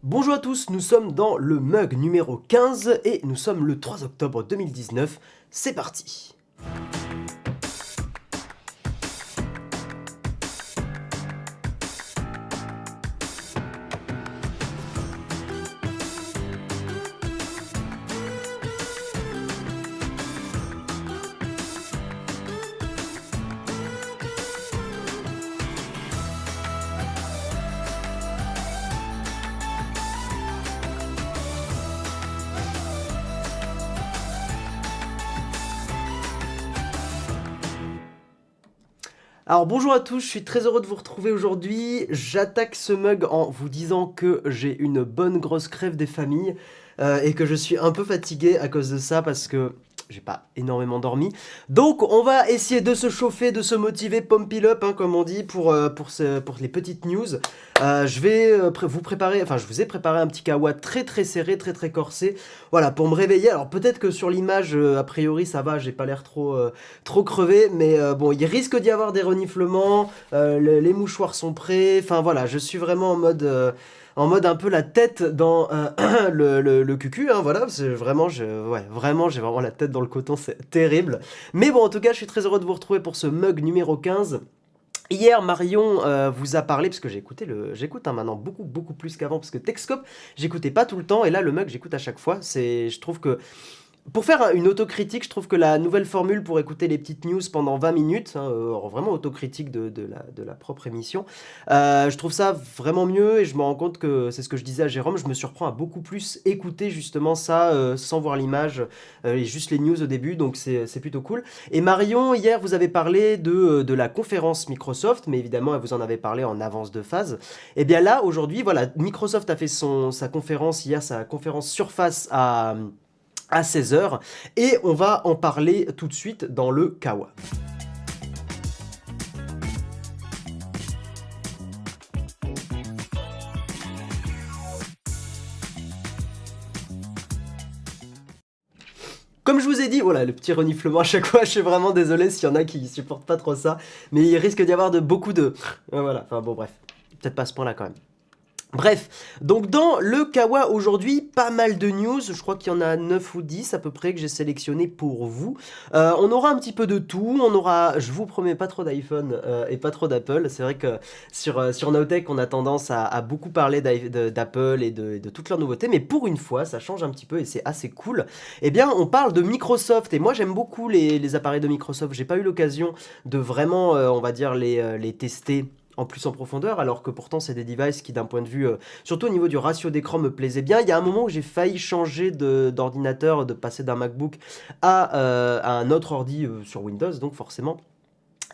Bonjour à tous, nous sommes dans le mug numéro 15 et nous sommes le 3 octobre 2019. C'est parti! Alors bonjour à tous, je suis très heureux de vous retrouver aujourd'hui. J'attaque ce mug en vous disant que j'ai une bonne grosse crève des familles et que je suis un peu fatigué à cause de ça parce que j'ai pas énormément dormi. Donc on va essayer de se chauffer, de se motiver, pump it up, hein, comme on dit, pour les petites news. Je vais vous préparer, enfin je vous ai préparé un petit kawa très très serré, très très corsé. Voilà, pour me réveiller. Alors peut-être que sur l'image, a priori ça va, j'ai pas l'air trop crevé, mais bon, il risque d'y avoir des reniflements, les mouchoirs sont prêts, enfin voilà, je suis vraiment en mode un peu la tête dans le cucu, hein, voilà, parce que vraiment, ouais, vraiment, j'ai vraiment la tête dans le coton, c'est terrible. Mais bon, en tout cas, je suis très heureux de vous retrouver pour ce mug numéro 15. Hier, Marion vous a parlé, parce que j'écoute hein, maintenant beaucoup plus qu'avant, parce que Texcope, j'écoutais pas tout le temps, et là, le mug, j'écoute à chaque fois. Je trouve que pour faire une autocritique, je trouve que la nouvelle formule pour écouter les petites news pendant 20 minutes, hein, vraiment autocritique de la propre émission, je trouve ça vraiment mieux et je me rends compte que c'est ce que je disais à Jérôme, je me surprends à beaucoup plus écouter justement ça sans voir l'image et juste les news au début, donc c'est plutôt cool. Et Marion, hier, vous avez parlé de la conférence Microsoft, mais évidemment, elle vous en avait parlé en avance de phase. Et bien là, aujourd'hui, voilà, Microsoft a fait sa conférence hier, sa conférence Surface à 16 h et on va en parler tout de suite dans le Kawa. Comme je vous ai dit, voilà, le petit reniflement à chaque fois, je suis vraiment désolé s'il y en a qui supportent pas trop ça, mais il risque d'y avoir beaucoup de... Voilà, enfin bon bref, peut-être pas à ce point là quand même. Bref, donc dans le Kawa aujourd'hui, pas mal de news, je crois qu'il y en a 9 ou 10 à peu près que j'ai sélectionné pour vous. On aura un petit peu de tout, on aura, je vous promets, pas trop d'iPhone et pas trop d'Apple. C'est vrai que sur Nowtech, on a tendance à beaucoup parler d'Apple et de toutes leurs nouveautés, mais pour une fois, ça change un petit peu et c'est assez cool. Eh bien, on parle de Microsoft, et moi j'aime beaucoup les appareils de Microsoft, j'ai pas eu l'occasion de vraiment, on va dire, les tester en plus en profondeur, alors que pourtant c'est des devices qui d'un point de vue, surtout au niveau du ratio d'écran, me plaisaient bien. Il y a un moment où j'ai failli changer d'ordinateur, de passer d'un MacBook à un autre ordi sur Windows, donc forcément.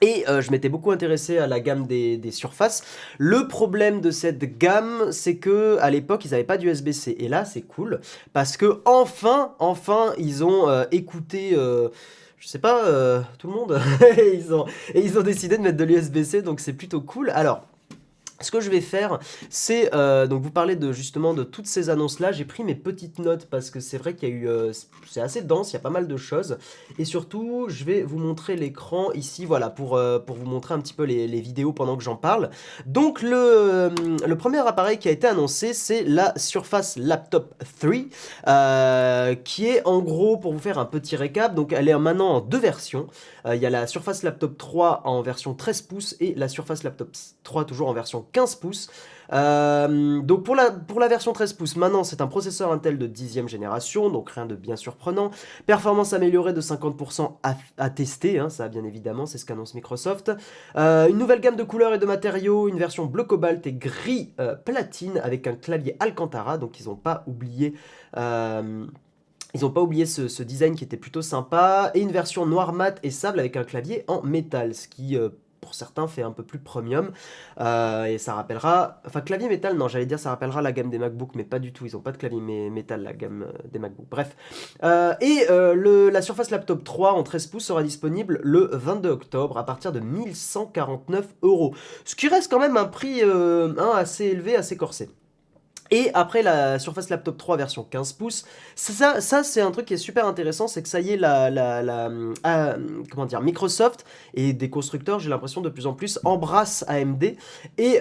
Et je m'étais beaucoup intéressé à la gamme des Surface. Le problème de cette gamme, c'est que à l'époque, ils n'avaient pas d'USB-C. Et là, c'est cool, parce que enfin, ils ont écouté... je sais pas, tout le monde, et ils ont décidé de mettre de l'USB-C, donc c'est plutôt cool. Alors, ce que je vais faire, c'est donc vous parler justement de toutes ces annonces-là. J'ai pris mes petites notes parce que c'est vrai qu'il y a eu, c'est assez dense, il y a pas mal de choses. Et surtout, je vais vous montrer l'écran ici, voilà, pour vous montrer un petit peu les vidéos pendant que j'en parle. Donc le premier appareil qui a été annoncé, c'est la Surface Laptop 3, qui est en gros, pour vous faire un petit récap, donc elle est maintenant en deux versions. Il y a la Surface Laptop 3 en version 13 pouces et la Surface Laptop 3 toujours en version 15 pouces. Donc pour la version 13 pouces, maintenant c'est un processeur Intel de 10e génération, donc rien de bien surprenant. Performance améliorée de 50% à tester, hein, ça bien évidemment, c'est ce qu'annonce Microsoft. Une nouvelle gamme de couleurs et de matériaux, une version bleu cobalt et gris platine avec un clavier Alcantara, donc ils n'ont pas oublié... Ils n'ont pas oublié ce design qui était plutôt sympa, et une version noir mat et sable avec un clavier en métal, ce qui pour certains fait un peu plus premium, et ça rappellera, enfin clavier métal non j'allais dire ça rappellera la gamme des MacBook, mais pas du tout, ils n'ont pas de clavier métal la gamme des MacBook, bref. La Surface Laptop 3 en 13 pouces sera disponible le 22 octobre à partir de 1149 €, ce qui reste quand même un prix assez élevé, assez corsé. Et après la Surface Laptop 3 version 15 pouces, ça c'est un truc qui est super intéressant, c'est que ça y est, comment dire, Microsoft et des constructeurs, j'ai l'impression de plus en plus, embrassent AMD. Et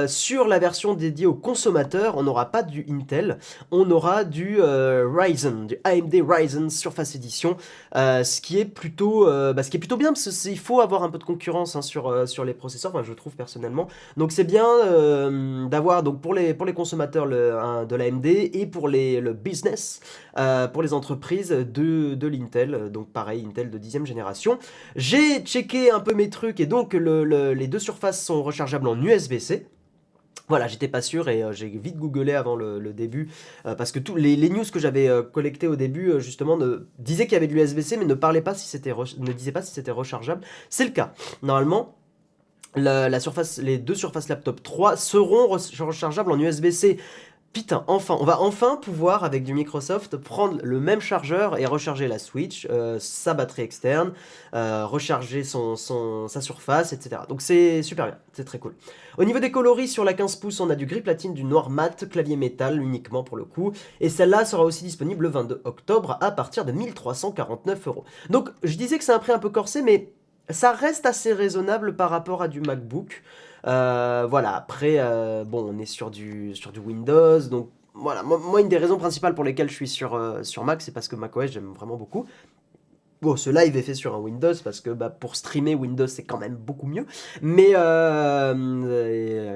sur la version dédiée aux consommateurs, on n'aura pas du Intel, on aura du Ryzen, du AMD Ryzen Surface Edition, ce qui est plutôt bien, parce qu'il faut avoir un peu de concurrence hein, sur les processeurs, enfin, je trouve personnellement. Donc c'est bien d'avoir, donc pour les consommateurs, de l'AMD et pour le business, pour les entreprises de l'Intel, donc pareil, Intel de 10e génération. J'ai checké un peu mes trucs et donc les deux surfaces sont rechargeables en USB-C. Voilà, j'étais pas sûr et j'ai vite googlé avant le début parce que tous les news que j'avais collectées au début justement disaient qu'il y avait de l'USB-C mais ne disaient pas si c'était rechargeable. C'est le cas. Normalement, les deux surfaces laptop 3 seront rechargeables en USB-C. Putain, enfin, on va enfin pouvoir, avec du Microsoft, prendre le même chargeur et recharger la Switch, sa batterie externe, recharger sa surface, etc. Donc c'est super bien, c'est très cool. Au niveau des coloris, sur la 15 pouces, on a du gris platine, du noir mat, clavier métal uniquement pour le coup. Et celle-là sera aussi disponible le 22 octobre à partir de 1349 €. Donc je disais que c'est un prix un peu corsé, mais ça reste assez raisonnable par rapport à du MacBook. Voilà, après, bon, on est sur du Windows, donc voilà, moi, une des raisons principales pour lesquelles je suis sur Mac, c'est parce que macOS, j'aime vraiment beaucoup. Bon, ce live est fait sur un Windows, parce que bah, pour streamer, Windows, c'est quand même beaucoup mieux. Mais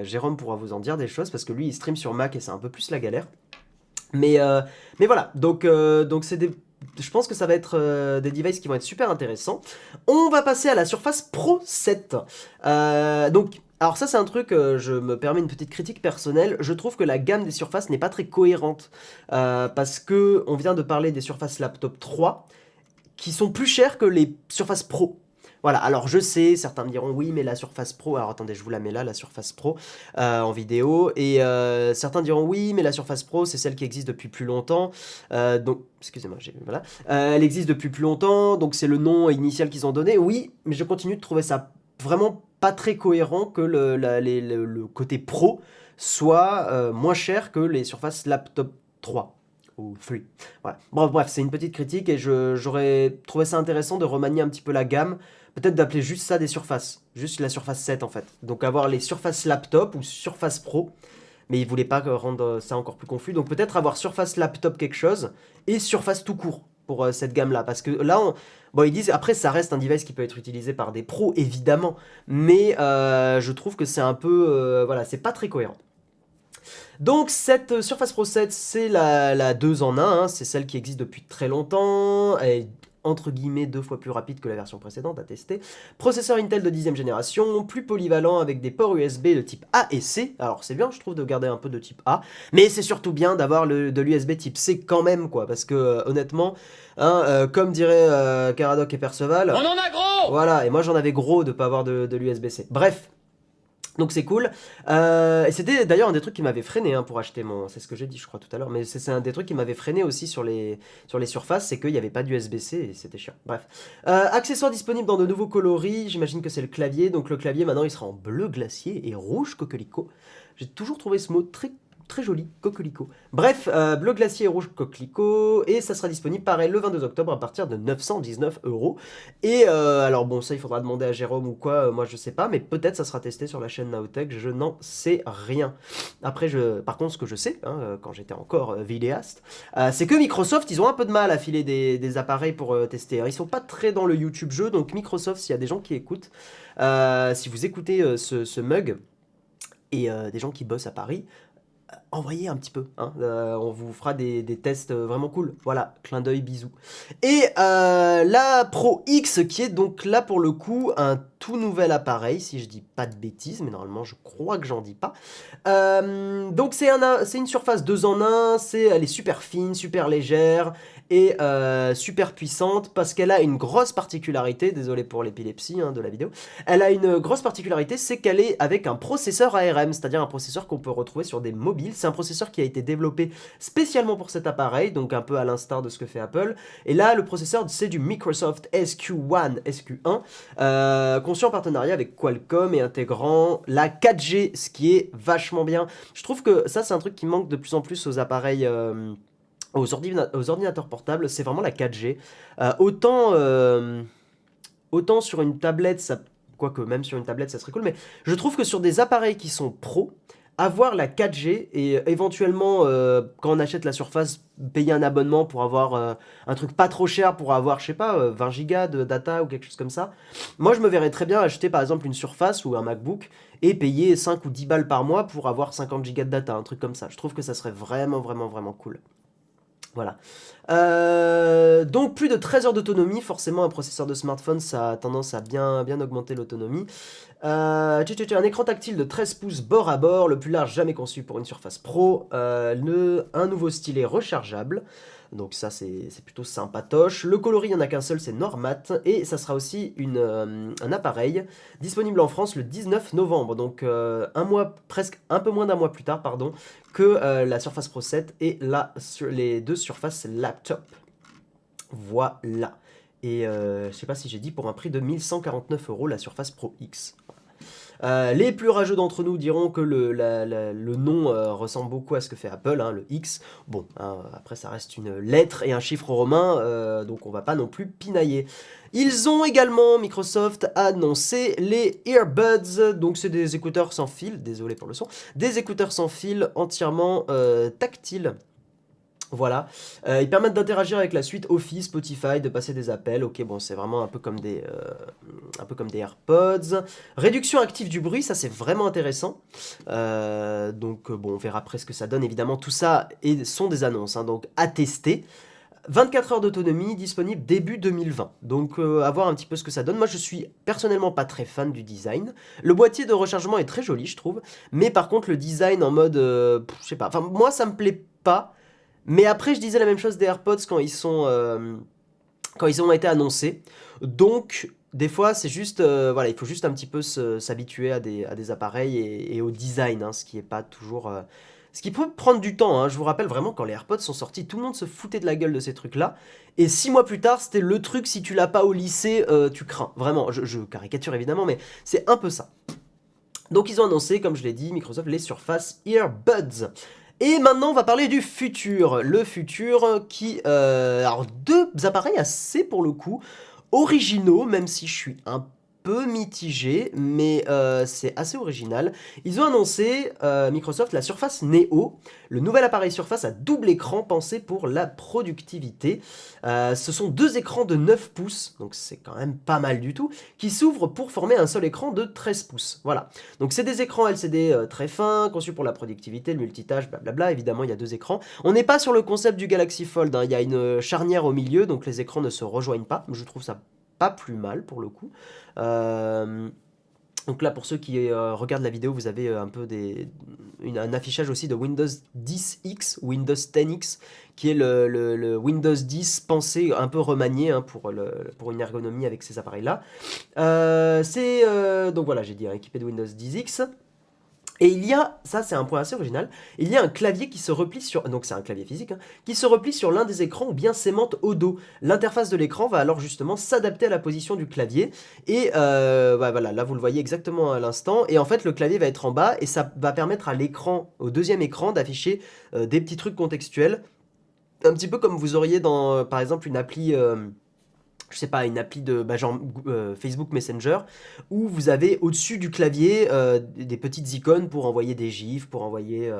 Jérôme pourra vous en dire des choses, parce que lui, il stream sur Mac et c'est un peu plus la galère. Mais voilà, donc c'est je pense que ça va être des devices qui vont être super intéressants. On va passer à la Surface Pro 7. Donc, alors ça c'est un truc, je me permets une petite critique personnelle. Je trouve que la gamme des surfaces n'est pas très cohérente. Parce que on vient de parler des Surface Laptop 3, qui sont plus chères que les Surface Pro. Voilà, alors je sais, certains me diront oui, mais la Surface Pro, alors attendez, je vous la mets là, la Surface Pro, en vidéo, et certains diront oui, mais la Surface Pro, c'est celle qui existe depuis plus longtemps, donc, excusez-moi, voilà, elle existe depuis plus longtemps, donc c'est le nom initial qu'ils ont donné, oui, mais je continue de trouver ça vraiment pas très cohérent que le côté Pro soit moins cher que les Surface Laptop 3 ou 3. Voilà. Bon, bref, c'est une petite critique et j'aurais trouvé ça intéressant de remanier un petit peu la gamme. Peut-être d'appeler juste ça des surfaces. Juste la Surface 7 en fait. Donc avoir les Surface Laptop ou Surface Pro. Mais ils voulaient pas rendre ça encore plus confus. Donc peut-être avoir Surface Laptop quelque chose et Surface tout court pour cette gamme-là. Parce que là, bon, ils disent, après ça reste un device qui peut être utilisé par des pros évidemment. Mais je trouve que c'est un peu... voilà, c'est pas très cohérent. Donc cette Surface Pro 7, c'est la 2 en 1, hein, c'est celle qui existe depuis très longtemps, elle est entre guillemets 2 fois plus rapide que la version précédente à tester. Processeur Intel de 10e génération, plus polyvalent avec des ports USB de type A et C. Alors c'est bien je trouve de garder un peu de type A, mais c'est surtout bien d'avoir de l'USB type C quand même quoi, parce que honnêtement, hein, comme dirait Caradoc et Perceval... On en a gros. Voilà, et moi j'en avais gros de pas avoir de l'USB-C. Bref. Donc c'est cool. Et c'était d'ailleurs un des trucs qui m'avait freiné hein, pour acheter mon... C'est ce que j'ai dit je crois tout à l'heure. Mais c'est un des trucs qui m'avait freiné aussi sur les surfaces. C'est qu'il n'y avait pas d'USB-C et c'était chiant. Bref. Accessoires disponibles dans de nouveaux coloris. J'imagine que c'est le clavier. Donc le clavier maintenant il sera en bleu glacier et rouge coquelicot. J'ai toujours trouvé ce mot très joli, coquelicot. Bref, bleu glacier et rouge coquelicot, et ça sera disponible pareil le 22 octobre à partir de 919 €. Et alors bon, ça il faudra demander à Jérôme ou quoi, moi je sais pas, mais peut-être ça sera testé sur la chaîne Nowtech, je n'en sais rien. Après, par contre, ce que je sais, hein, quand j'étais encore vidéaste, c'est que Microsoft, ils ont un peu de mal à filer des appareils pour tester. Ils sont pas très dans le YouTube jeu, donc Microsoft, s'il y a des gens qui écoutent, si vous écoutez ce mug, et des gens qui bossent à Paris, envoyez un petit peu, hein. On vous fera des tests vraiment cool. Voilà, clin d'œil, bisous. Et la Pro X qui est donc là pour le coup un tout nouvel appareil, si je dis pas de bêtises, mais normalement je crois que j'en dis pas. Donc c'est une surface 2 en 1, elle est super fine, super légère et super puissante parce qu'elle a une grosse particularité, désolé pour l'épilepsie hein, de la vidéo, elle a une grosse particularité, c'est qu'elle est avec un processeur ARM, c'est-à-dire un processeur qu'on peut retrouver sur des mobiles. C'est un processeur qui a été développé spécialement pour cet appareil, donc un peu à l'instar de ce que fait Apple. Et là, le processeur, c'est du Microsoft SQ1, conçu en partenariat avec Qualcomm et intégrant la 4G, ce qui est vachement bien. Je trouve que ça, c'est un truc qui manque de plus en plus aux appareils, aux ordinateurs portables, c'est vraiment la 4G. Autant sur une tablette, ça, quoique même sur une tablette, ça serait cool, mais je trouve que sur des appareils qui sont pro, avoir la 4G et éventuellement, quand on achète la Surface, payer un abonnement pour avoir un truc pas trop cher, pour avoir, je sais pas, 20 gigas de data ou quelque chose comme ça. Moi, je me verrais très bien acheter par exemple une Surface ou un MacBook et payer 5 ou 10 balles par mois pour avoir 50 gigas de data, un truc comme ça. Je trouve que ça serait vraiment, vraiment, vraiment cool. Voilà. Donc plus de 13 heures d'autonomie, forcément un processeur de smartphone ça a tendance à bien, bien augmenter l'autonomie. Un écran tactile de 13 pouces bord à bord, le plus large jamais conçu pour une Surface Pro, un nouveau stylet rechargeable, donc ça c'est plutôt sympatoche. Le coloris il n'y en a qu'un seul, c'est Normat, et ça sera aussi un appareil disponible en France le 19 novembre, donc presque un peu moins d'un mois plus tard, pardon, que la Surface Pro 7 et les deux Surface Laptop. Voilà. Et je sais pas si j'ai dit pour un prix de 1149 € la Surface Pro X. Les plus rageux d'entre nous diront que le nom ressemble beaucoup à ce que fait Apple, hein, le X. Bon, hein, après ça reste une lettre et un chiffre romain, donc on va pas non plus pinailler. Ils ont également, Microsoft, annoncé les Earbuds, donc c'est des écouteurs sans fil, désolé pour le son, des écouteurs sans fil entièrement tactiles. Voilà, ils permettent d'interagir avec la suite Office, Spotify, de passer des appels. Ok, bon, c'est vraiment un peu comme des AirPods. Réduction active du bruit, ça c'est vraiment intéressant. Donc bon, on verra après ce que ça donne. Évidemment, tout ça sont des annonces, hein, donc à tester. 24 heures d'autonomie, disponible début 2020. Donc à voir un petit peu ce que ça donne. Moi je suis personnellement pas très fan du design. Le boîtier de rechargement est très joli je trouve. Mais par contre le design en mode, je sais pas, enfin moi ça me plaît pas. Mais après, je disais la même chose des AirPods quand ils ont été annoncés. Donc, des fois, c'est juste, voilà, il faut juste un petit peu s'habituer à des appareils et au design, hein, ce qui est pas toujours, ce qui peut prendre du temps. Hein. Je vous rappelle vraiment quand les AirPods sont sortis, tout le monde se foutait de la gueule de ces trucs-là. Et 6 mois plus tard, c'était le truc, si tu l'as pas au lycée, tu crains. Vraiment, je caricature évidemment, mais c'est un peu ça. Donc, ils ont annoncé, comme je l'ai dit, Microsoft, les Surface Earbuds. Et maintenant, on va parler du futur. Le futur qui... alors, deux appareils assez, pour le coup, originaux, même si je suis un peu mitigé, mais c'est assez original. Ils ont annoncé, Microsoft, la Surface Neo, le nouvel appareil Surface à double écran pensé pour la productivité. Ce sont deux écrans de 9 pouces, donc c'est quand même pas mal du tout, qui s'ouvrent pour former un seul écran de 13 pouces. Voilà. Donc c'est des écrans LCD très fins, conçus pour la productivité, le multitâche, blablabla. Évidemment, il y a deux écrans. On n'est pas sur le concept du Galaxy Fold, hein. Il y a une charnière au milieu, donc les écrans ne se rejoignent pas. Je trouve ça pas plus mal pour le coup. Donc là, pour ceux qui regardent la vidéo, vous avez un peu un affichage aussi de Windows 10X, Windows 10X, qui est le Windows 10 pensé, un peu remanié, hein, pour une ergonomie avec ces appareils-là. Donc voilà, j'ai dit, hein, équipé de Windows 10X. Et il y a, ça c'est un point assez original, il y a un clavier qui se replie sur, donc c'est un clavier physique, hein, qui se replie sur l'un des écrans ou bien s'aimante au dos. L'interface de l'écran va alors justement s'adapter à la position du clavier. Et voilà, là vous le voyez exactement à l'instant. Et en fait le clavier va être en bas et ça va permettre à l'écran, au deuxième écran, d'afficher des petits trucs contextuels. Un petit peu comme vous auriez dans, par exemple, une appli... je sais pas, une appli de genre Facebook Messenger, où vous avez au-dessus du clavier des petites icônes pour envoyer des gifs, pour envoyer,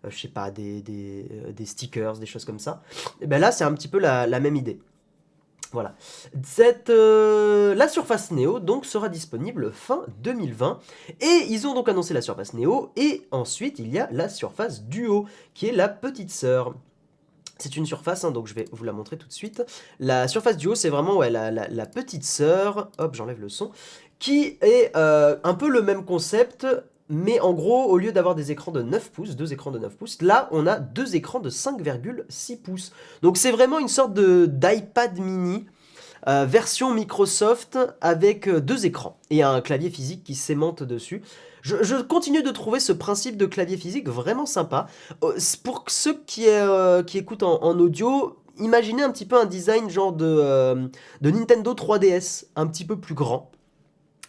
je sais pas, des stickers, des choses comme ça. Et ben là, c'est un petit peu la même idée. Voilà. La Surface Neo donc sera disponible fin 2020 et ils ont donc annoncé la Surface Neo et ensuite il y a la Surface Duo qui est la petite sœur. C'est une surface, hein, donc je vais vous la montrer tout de suite. La Surface Duo, c'est vraiment ouais, la petite sœur, hop, j'enlève le son, qui est un peu le même concept, mais en gros, au lieu d'avoir des écrans de 9 pouces, deux écrans de 9 pouces, là, on a deux écrans de 5,6 pouces. Donc c'est vraiment une sorte d'iPad mini, version Microsoft, avec deux écrans, et un clavier physique qui s'aimante dessus. Je continue de trouver ce principe de clavier physique vraiment sympa. Pour ceux qui écoutent en audio, imaginez un petit peu un design genre de Nintendo 3DS, un petit peu plus grand.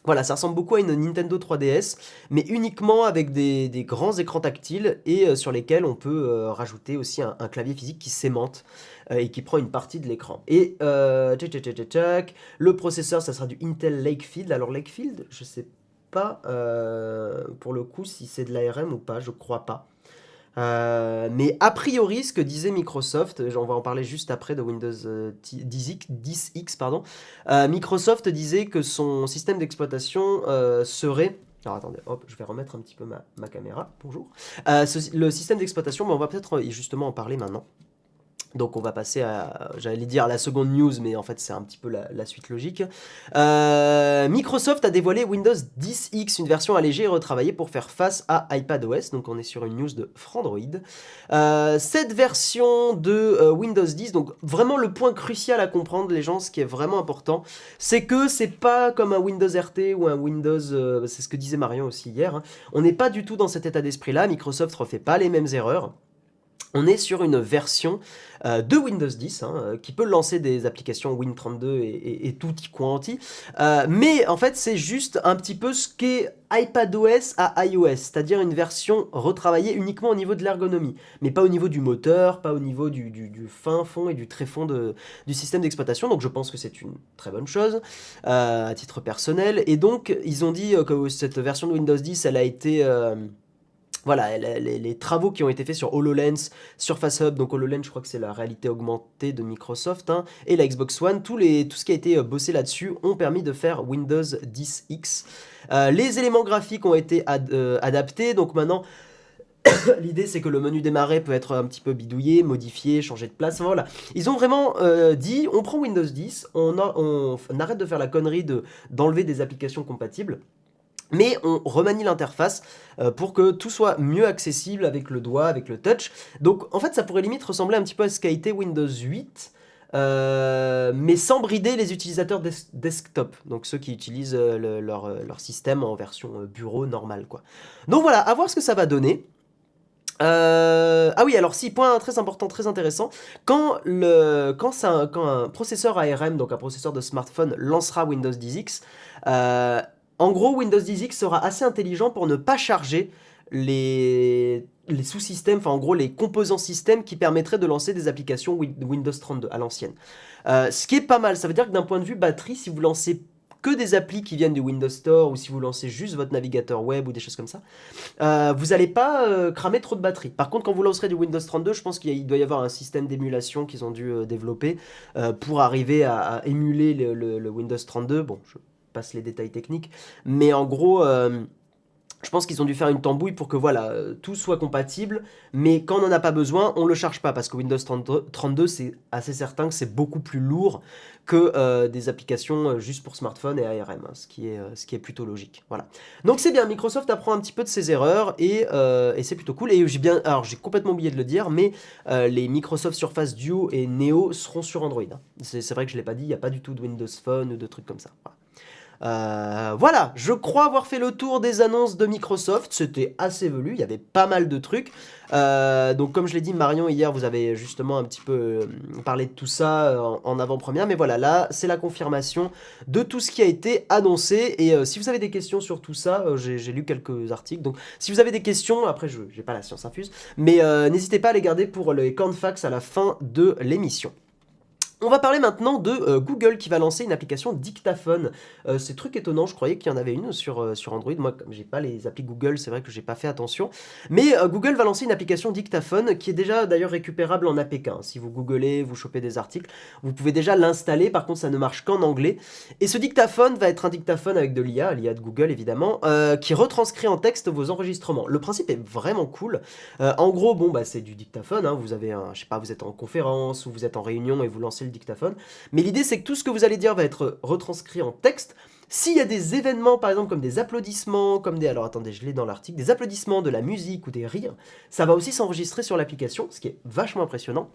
Voilà, ça ressemble beaucoup à une Nintendo 3DS, mais uniquement avec des grands écrans tactiles et sur lesquels on peut rajouter aussi un clavier physique qui s'aimante et qui prend une partie de l'écran. Et le processeur, ça sera du Intel Lakefield. Alors Lakefield, je sais pas pour le coup si c'est de l'ARM ou pas, je crois pas. Mais a priori, ce que disait Microsoft, on va en parler juste après de Windows 10X, pardon. Microsoft disait que son système d'exploitation serait... Alors attendez, hop, je vais remettre un petit peu ma caméra, bonjour. Le système d'exploitation, mais on va peut-être justement en parler maintenant. Donc on va passer à, j'allais dire la seconde news, mais en fait c'est un petit peu la suite logique. Microsoft a dévoilé Windows 10X, une version allégée et retravaillée pour faire face à iPadOS. Donc on est sur une news de Frandroid. Cette version de Windows 10, donc vraiment le point crucial à comprendre les gens, ce qui est vraiment important, c'est que c'est pas comme un Windows RT ou un Windows, c'est ce que disait Marion aussi hier, hein. On n'est pas du tout dans cet état d'esprit là, Microsoft refait pas les mêmes erreurs. On est sur une version de Windows 10 qui peut lancer des applications Win32 et tutti quanti. Mais en fait, c'est juste un petit peu ce qu'est iPadOS à iOS, c'est-à-dire une version retravaillée uniquement au niveau de l'ergonomie, mais pas au niveau du moteur, pas au niveau du fin fond et du tréfond du système d'exploitation. Donc je pense que c'est une très bonne chose à titre personnel. Et donc, ils ont dit que cette version de Windows 10, elle a été... Voilà, les travaux qui ont été faits sur HoloLens, Surface Hub, donc HoloLens je crois que c'est la réalité augmentée de Microsoft, hein, et la Xbox One, tout ce qui a été bossé là-dessus ont permis de faire Windows 10X. Les éléments graphiques ont été adaptés, donc maintenant l'idée c'est que le menu démarrer peut être un petit peu bidouillé, modifié, changer de place, voilà. Ils ont vraiment dit, on prend Windows 10, on arrête de faire la connerie d'enlever des applications compatibles, mais on remanie l'interface pour que tout soit mieux accessible avec le doigt, avec le touch. Donc en fait ça pourrait limite ressembler un petit peu à ce qu'a été Windows 8, mais sans brider les utilisateurs desktop, donc ceux qui utilisent leur système en version bureau normale, quoi. Donc voilà, à voir ce que ça va donner. Ah oui, alors si, point très important, très intéressant, quand un processeur ARM, donc un processeur de smartphone, lancera Windows 10X, en gros, Windows 10X sera assez intelligent pour ne pas charger les sous-systèmes, enfin en gros les composants système qui permettraient de lancer des applications Windows 32 à l'ancienne. Ce qui est pas mal, ça veut dire que d'un point de vue batterie, si vous lancez que des applis qui viennent du Windows Store ou si vous lancez juste votre navigateur web ou des choses comme ça, vous n'allez pas cramer trop de batterie. Par contre, quand vous lancerez du Windows 32, je pense qu'il doit y avoir un système d'émulation qu'ils ont dû développer pour arriver à émuler le Windows 32. Bon, je passe les détails techniques, mais en gros... je pense qu'ils ont dû faire une tambouille pour que voilà, tout soit compatible, mais quand on n'en a pas besoin, on ne le charge pas, parce que Windows 32, c'est assez certain que c'est beaucoup plus lourd que des applications juste pour smartphone et ARM, hein, ce qui est plutôt logique. Voilà. Donc c'est bien, Microsoft apprend un petit peu de ses erreurs, et c'est plutôt cool. Et alors j'ai complètement oublié de le dire, mais les Microsoft Surface Duo et Neo seront sur Android, hein. C'est vrai que je ne l'ai pas dit, il n'y a pas du tout de Windows Phone ou de trucs comme ça. Voilà. Voilà, je crois avoir fait le tour des annonces de Microsoft, c'était assez velu, il y avait pas mal de trucs. Donc comme je l'ai dit, Marion, hier, vous avez justement un petit peu parlé de tout ça en avant-première, mais voilà, là, c'est la confirmation de tout ce qui a été annoncé, et si vous avez des questions sur tout ça, j'ai lu quelques articles, donc si vous avez des questions, après, je n'ai pas la science infuse, mais n'hésitez pas à les garder pour les cornfax à la fin de l'émission. On va parler maintenant de Google qui va lancer une application dictaphone. C'est truc étonnant, je croyais qu'il y en avait une sur Android. Moi, comme j'ai pas les applis Google, c'est vrai que j'ai pas fait attention. Mais Google va lancer une application dictaphone qui est déjà d'ailleurs récupérable en APK, hein. Si vous googlez, vous chopez des articles, vous pouvez déjà l'installer. Par contre, ça ne marche qu'en anglais. Et ce dictaphone va être un dictaphone avec de l'IA de Google évidemment, qui retranscrit en texte vos enregistrements. Le principe est vraiment cool. En gros, bon, bah, c'est du dictaphone, hein. Vous avez je sais pas, vous êtes en conférence ou vous êtes en réunion et vous lancez le dictaphone, mais l'idée c'est que tout ce que vous allez dire va être retranscrit en texte. S'il y a des événements par exemple comme des applaudissements, comme alors attendez, je l'ai dans l'article, des applaudissements, de la musique ou des rires, ça va aussi s'enregistrer sur l'application, ce qui est vachement impressionnant.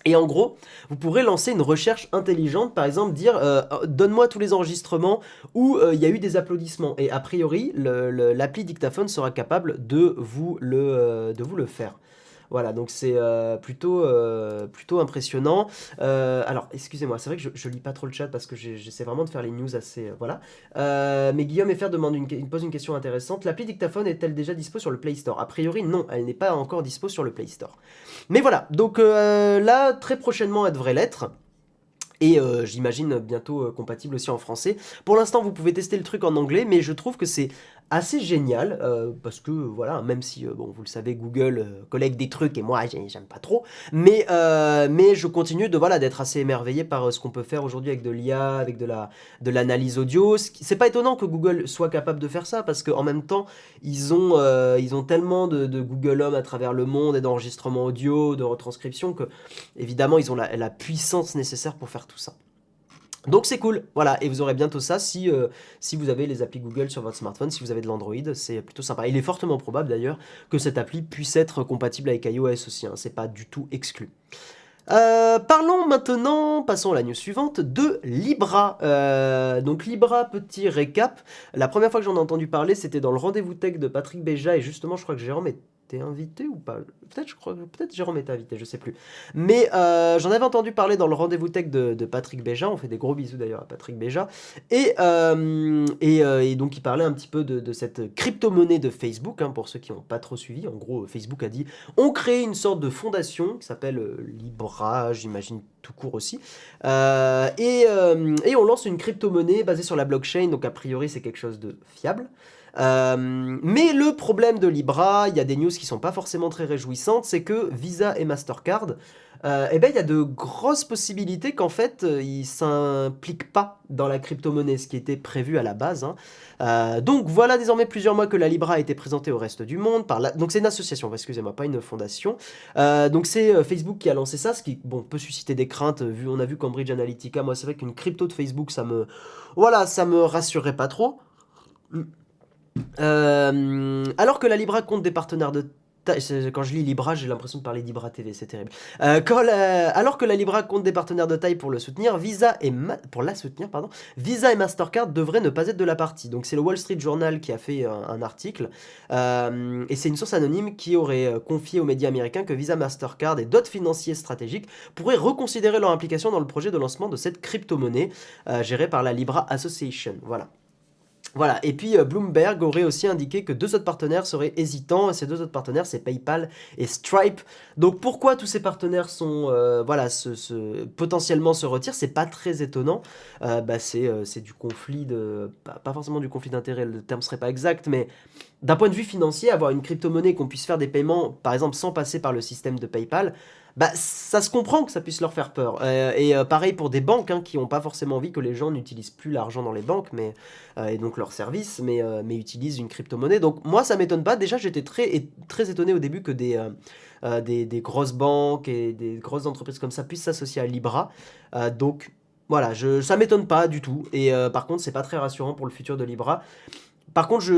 Et en gros, vous pourrez lancer une recherche intelligente, par exemple dire donne-moi tous les enregistrements où il y a eu des applaudissements. Et a priori, l'appli dictaphone sera capable de vous le faire. Voilà, donc c'est plutôt impressionnant. Alors, excusez-moi, c'est vrai que je lis pas trop le chat parce que j'essaie vraiment de faire les news assez... voilà. Mais Guillaume FR il pose une question intéressante. L'appli Dictaphone est-elle déjà dispo sur le Play Store? A priori, non, elle n'est pas encore dispo sur le Play Store. Mais voilà, donc là, très prochainement, elle devrait l'être. Et j'imagine bientôt compatible aussi en français. Pour l'instant, vous pouvez tester le truc en anglais, mais je trouve que c'est assez génial, parce que voilà, même si, bon, vous le savez, Google collecte des trucs et moi, j'aime pas trop, mais je continue de, voilà, d'être assez émerveillé par ce qu'on peut faire aujourd'hui avec de l'IA, avec de l'analyse audio. C'est pas étonnant que Google soit capable de faire ça, parce qu'en même temps, ils ont tellement de Google Home à travers le monde et d'enregistrement audio, de retranscription, que évidemment, ils ont la puissance nécessaire pour faire tout ça. Donc c'est cool, voilà, et vous aurez bientôt ça si vous avez les applis Google sur votre smartphone, si vous avez de l'Android, c'est plutôt sympa. Il est fortement probable d'ailleurs que cette appli puisse être compatible avec iOS aussi, hein, c'est pas du tout exclu. Parlons maintenant, passons à la news suivante, de Libra. Donc Libra, petit récap, la première fois que j'en ai entendu parler, c'était dans le rendez-vous tech de Patrick Béja, et justement je crois que Jérôme était invité ou pas? Peut-être Jérôme était invité, je sais plus. Mais j'en avais entendu parler dans le rendez-vous tech de Patrick Béja, on fait des gros bisous d'ailleurs à Patrick Béja, et donc il parlait un petit peu de cette crypto-monnaie de Facebook, hein, pour ceux qui n'ont pas trop suivi. En gros, Facebook a dit, on crée une sorte de fondation qui s'appelle Libra, j'imagine tout court aussi, et on lance une crypto-monnaie basée sur la blockchain, donc a priori c'est quelque chose de fiable. Mais le problème de Libra, il y a des news qui sont pas forcément très réjouissantes, c'est que Visa et Mastercard, eh ben, il y a de grosses possibilités qu'en fait, ils s'impliquent pas dans la crypto-monnaie, ce qui était prévu à la base, hein. Donc voilà désormais plusieurs mois que la Libra a été présentée au reste du monde. Donc c'est une association, excusez-moi, pas une fondation. Donc c'est Facebook qui a lancé ça, ce qui bon, peut susciter des craintes. On a vu Cambridge Analytica, moi c'est vrai qu'une crypto de Facebook, voilà, ça me rassurerait pas trop. Alors que la Libra compte des partenaires de taille, quand je lis Libra, j'ai l'impression de parler d'Ibra TV, c'est terrible. Alors que la Libra compte des partenaires de taille pour la soutenir, Visa et Mastercard devraient ne pas être de la partie. Donc c'est le Wall Street Journal qui a fait un article, et c'est une source anonyme qui aurait confié aux médias américains que Visa, Mastercard et d'autres financiers stratégiques pourraient reconsidérer leur implication dans le projet de lancement de cette crypto-monnaie gérée par la Libra Association. Voilà, et puis Bloomberg aurait aussi indiqué que deux autres partenaires seraient hésitants, et ces deux autres partenaires, c'est PayPal et Stripe. Donc pourquoi tous ces partenaires potentiellement se retirent, c'est pas très étonnant. C'est du conflit pas forcément du conflit d'intérêt, le terme serait pas exact, mais d'un point de vue financier, avoir une crypto-monnaie qu'on puisse faire des paiements, par exemple, sans passer par le système de PayPal, ça se comprend que ça puisse leur faire peur. Pareil pour des banques, hein, qui n'ont pas forcément envie que les gens n'utilisent plus l'argent dans les banques, et donc leurs services, mais utilisent une crypto-monnaie. Donc moi, ça m'étonne pas. Déjà, j'étais très étonné au début que des grosses banques et des grosses entreprises comme ça puissent s'associer à Libra. Donc voilà, ça m'étonne pas du tout. Et par contre, c'est pas très rassurant pour le futur de Libra. Par contre,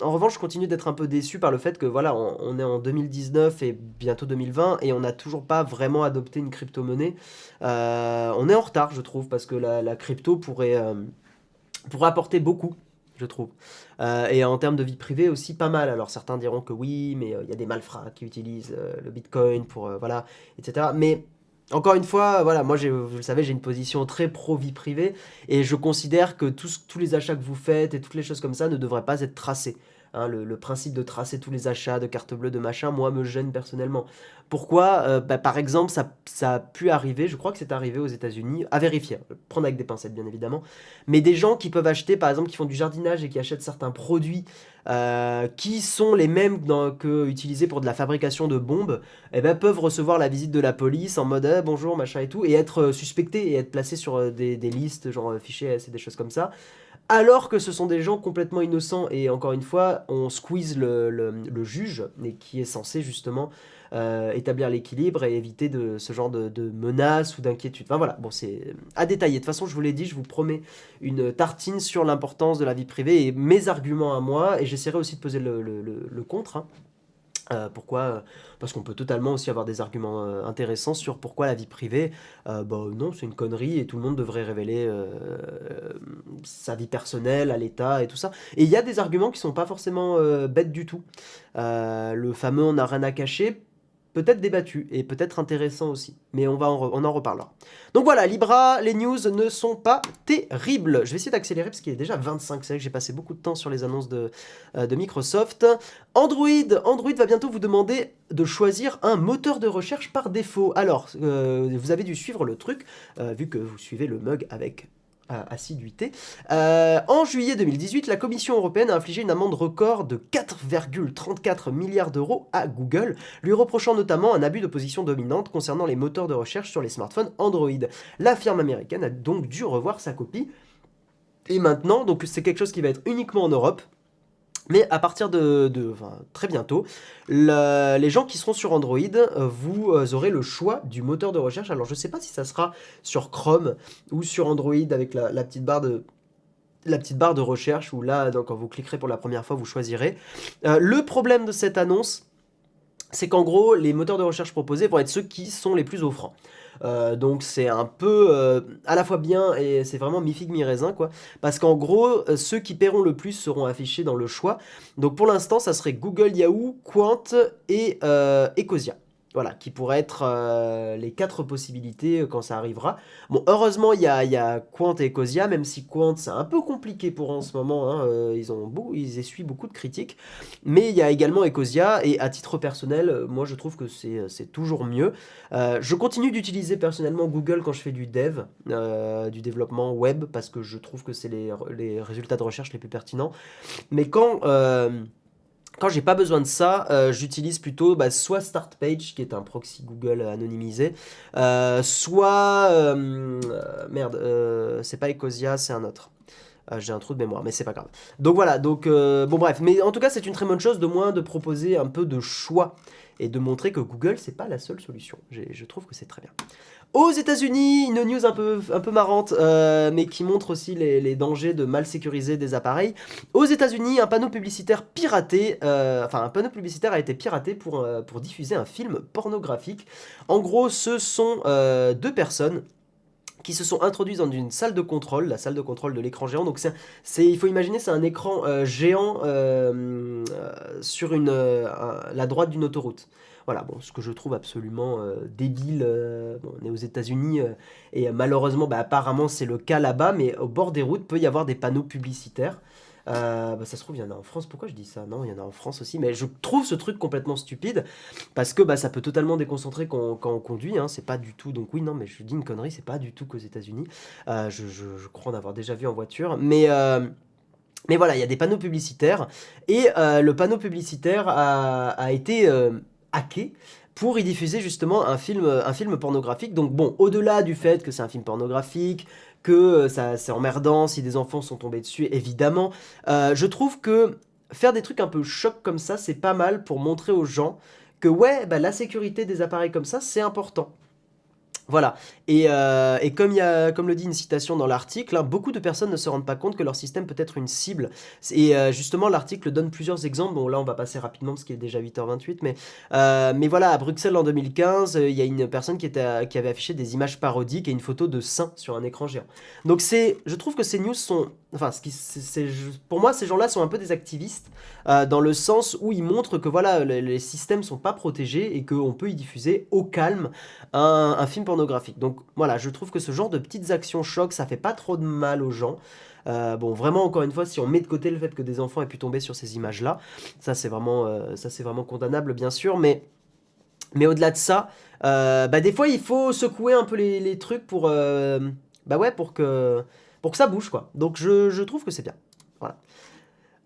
en revanche, je continue d'être un peu déçu par le fait que voilà, on est en 2019 et bientôt 2020 et on n'a toujours pas vraiment adopté une crypto-monnaie. On est en retard, je trouve, parce que la crypto pourrait apporter beaucoup, je trouve. Et en termes de vie privée aussi, pas mal. Alors certains diront que oui, mais il y a des malfrats qui utilisent le Bitcoin pour, voilà, etc. Mais encore une fois, voilà, moi, vous le savez, j'ai une position très pro vie privée et je considère que tous les achats que vous faites et toutes les choses comme ça ne devraient pas être tracés. Hein, le principe de tracer tous les achats de carte bleue, de machin, moi, me gêne personnellement. Pourquoi? Par exemple, ça a pu arriver, je crois que c'est arrivé aux États-Unis, à vérifier, prendre avec des pincettes, bien évidemment, mais des gens qui peuvent acheter, par exemple, qui font du jardinage et qui achètent certains produits qui sont les mêmes que utilisés pour de la fabrication de bombes, eh ben, peuvent recevoir la visite de la police en mode bonjour, machin et tout, et être suspectés et être placés sur des listes, genre fichiers S et des choses comme ça. Alors que ce sont des gens complètement innocents, et encore une fois, on squeeze le juge, et qui est censé justement établir l'équilibre et éviter ce genre de menaces ou d'inquiétudes. Enfin voilà, bon, c'est à détailler. De toute façon, je vous l'ai dit, je vous promets une tartine sur l'importance de la vie privée et mes arguments à moi, et j'essaierai aussi de poser le contre, hein. Pourquoi? Parce qu'on peut totalement aussi avoir des arguments intéressants sur pourquoi la vie privée, non, c'est une connerie et tout le monde devrait révéler sa vie personnelle à l'État et tout ça. Et il y a des arguments qui sont pas forcément bêtes du tout. Le fameux on n'a rien à cacher. peut-être débattu et peut-être intéressant aussi. Mais on en reparlera. Donc voilà, Libra, les news ne sont pas terribles. Je vais essayer d'accélérer parce qu'il est déjà 25. C'est vrai que j'ai passé beaucoup de temps sur les annonces de Microsoft. Android va bientôt vous demander de choisir un moteur de recherche par défaut. Alors, vous avez dû suivre le truc, vu que vous suivez le mug avec assiduité. En juillet 2018, la Commission européenne a infligé une amende record de 4,34 milliards d'euros à Google, lui reprochant notamment un abus de position dominante concernant les moteurs de recherche sur les smartphones Android. La firme américaine a donc dû revoir sa copie. Et maintenant, donc c'est quelque chose qui va être uniquement en Europe. Mais à partir enfin, très bientôt, les gens qui seront sur Android, vous aurez le choix du moteur de recherche. Alors je ne sais pas si ça sera sur Chrome ou sur Android avec la petite barre de recherche, où là, donc, quand vous cliquerez pour la première fois, vous choisirez. Le problème de cette annonce, c'est qu'en gros, les moteurs de recherche proposés vont être ceux qui sont les plus offrants. Donc c'est un peu à la fois bien et c'est vraiment mi-figue mi-raisin quoi. Parce qu'en gros, ceux qui paieront le plus seront affichés dans le choix. Donc pour l'instant, ça serait Google, Yahoo, Quant et Ecosia. Voilà, qui pourraient être les 4 possibilités quand ça arrivera. Bon, heureusement, il y a Quant et Ecosia, même si Quant, c'est un peu compliqué pour eux en ce moment. Hein, ils essuient beaucoup de critiques. Mais il y a également Ecosia, et à titre personnel, moi je trouve que c'est toujours mieux. Je continue d'utiliser personnellement Google quand je fais du dev, du développement web, parce que je trouve que c'est les résultats de recherche les plus pertinents. Mais quand j'ai pas besoin de ça, j'utilise plutôt soit StartPage, qui est un proxy Google anonymisé, soit... merde, c'est pas Ecosia, c'est un autre. J'ai un trou de mémoire, mais c'est pas grave. Donc voilà, bon bref, mais en tout cas c'est une très bonne chose de moins de proposer un peu de choix et de montrer que Google c'est pas la seule solution. Je trouve que c'est très bien. Aux États-Unis, une news un peu marrante, mais qui montre aussi les dangers de mal sécuriser des appareils. Aux États-Unis, un panneau publicitaire un panneau publicitaire a été piraté pour diffuser un film pornographique. En gros, ce sont 2 personnes qui se sont introduits dans une salle de contrôle, la salle de contrôle de l'écran géant. Donc il faut imaginer, c'est un écran géant sur la droite d'une autoroute. Voilà, bon, ce que je trouve absolument débile. Bon, on est aux États-Unis et malheureusement, apparemment, c'est le cas là-bas, mais au bord des routes, peut y avoir des panneaux publicitaires. Ça se trouve, il y en a en France. Pourquoi je dis ça? Non, il y en a en France aussi. Mais je trouve ce truc complètement stupide parce que ça peut totalement déconcentrer quand on conduit. Hein, c'est pas du tout. Donc, oui, non, mais je dis une connerie. C'est pas du tout qu'aux États-Unis. Je crois en avoir déjà vu en voiture. Mais voilà, il y a des panneaux publicitaires. Et le panneau publicitaire a été hacké pour y diffuser justement un film pornographique. Donc bon, au-delà du fait que c'est un film pornographique, que c'est emmerdant si des enfants sont tombés dessus, évidemment, je trouve que faire des trucs un peu choc comme ça, c'est pas mal pour montrer aux gens que ouais, la sécurité des appareils comme ça, c'est important. Voilà, et comme le dit une citation dans l'article, hein, beaucoup de personnes ne se rendent pas compte que leur système peut être une cible. Et justement, l'article donne plusieurs exemples. Bon, là, on va passer rapidement parce qu'il est déjà 8h28. Mais voilà, à Bruxelles en 2015, il y a une personne qui avait affiché des images parodiques et une photo de seins sur un écran géant. Donc, je trouve que ces news sont... Enfin, pour moi, ces gens-là sont un peu des activistes, dans le sens où ils montrent que voilà, les systèmes sont pas protégés et qu'on peut y diffuser au calme un film pornographique. Donc voilà, je trouve que ce genre de petites actions choc, ça fait pas trop de mal aux gens. Bon, vraiment, encore une fois, si on met de côté le fait que des enfants aient pu tomber sur ces images-là, ça c'est vraiment condamnable, bien sûr, mais au-delà de ça, des fois, il faut secouer un peu les trucs pour que ça bouge, quoi. Donc je trouve que c'est bien. Voilà.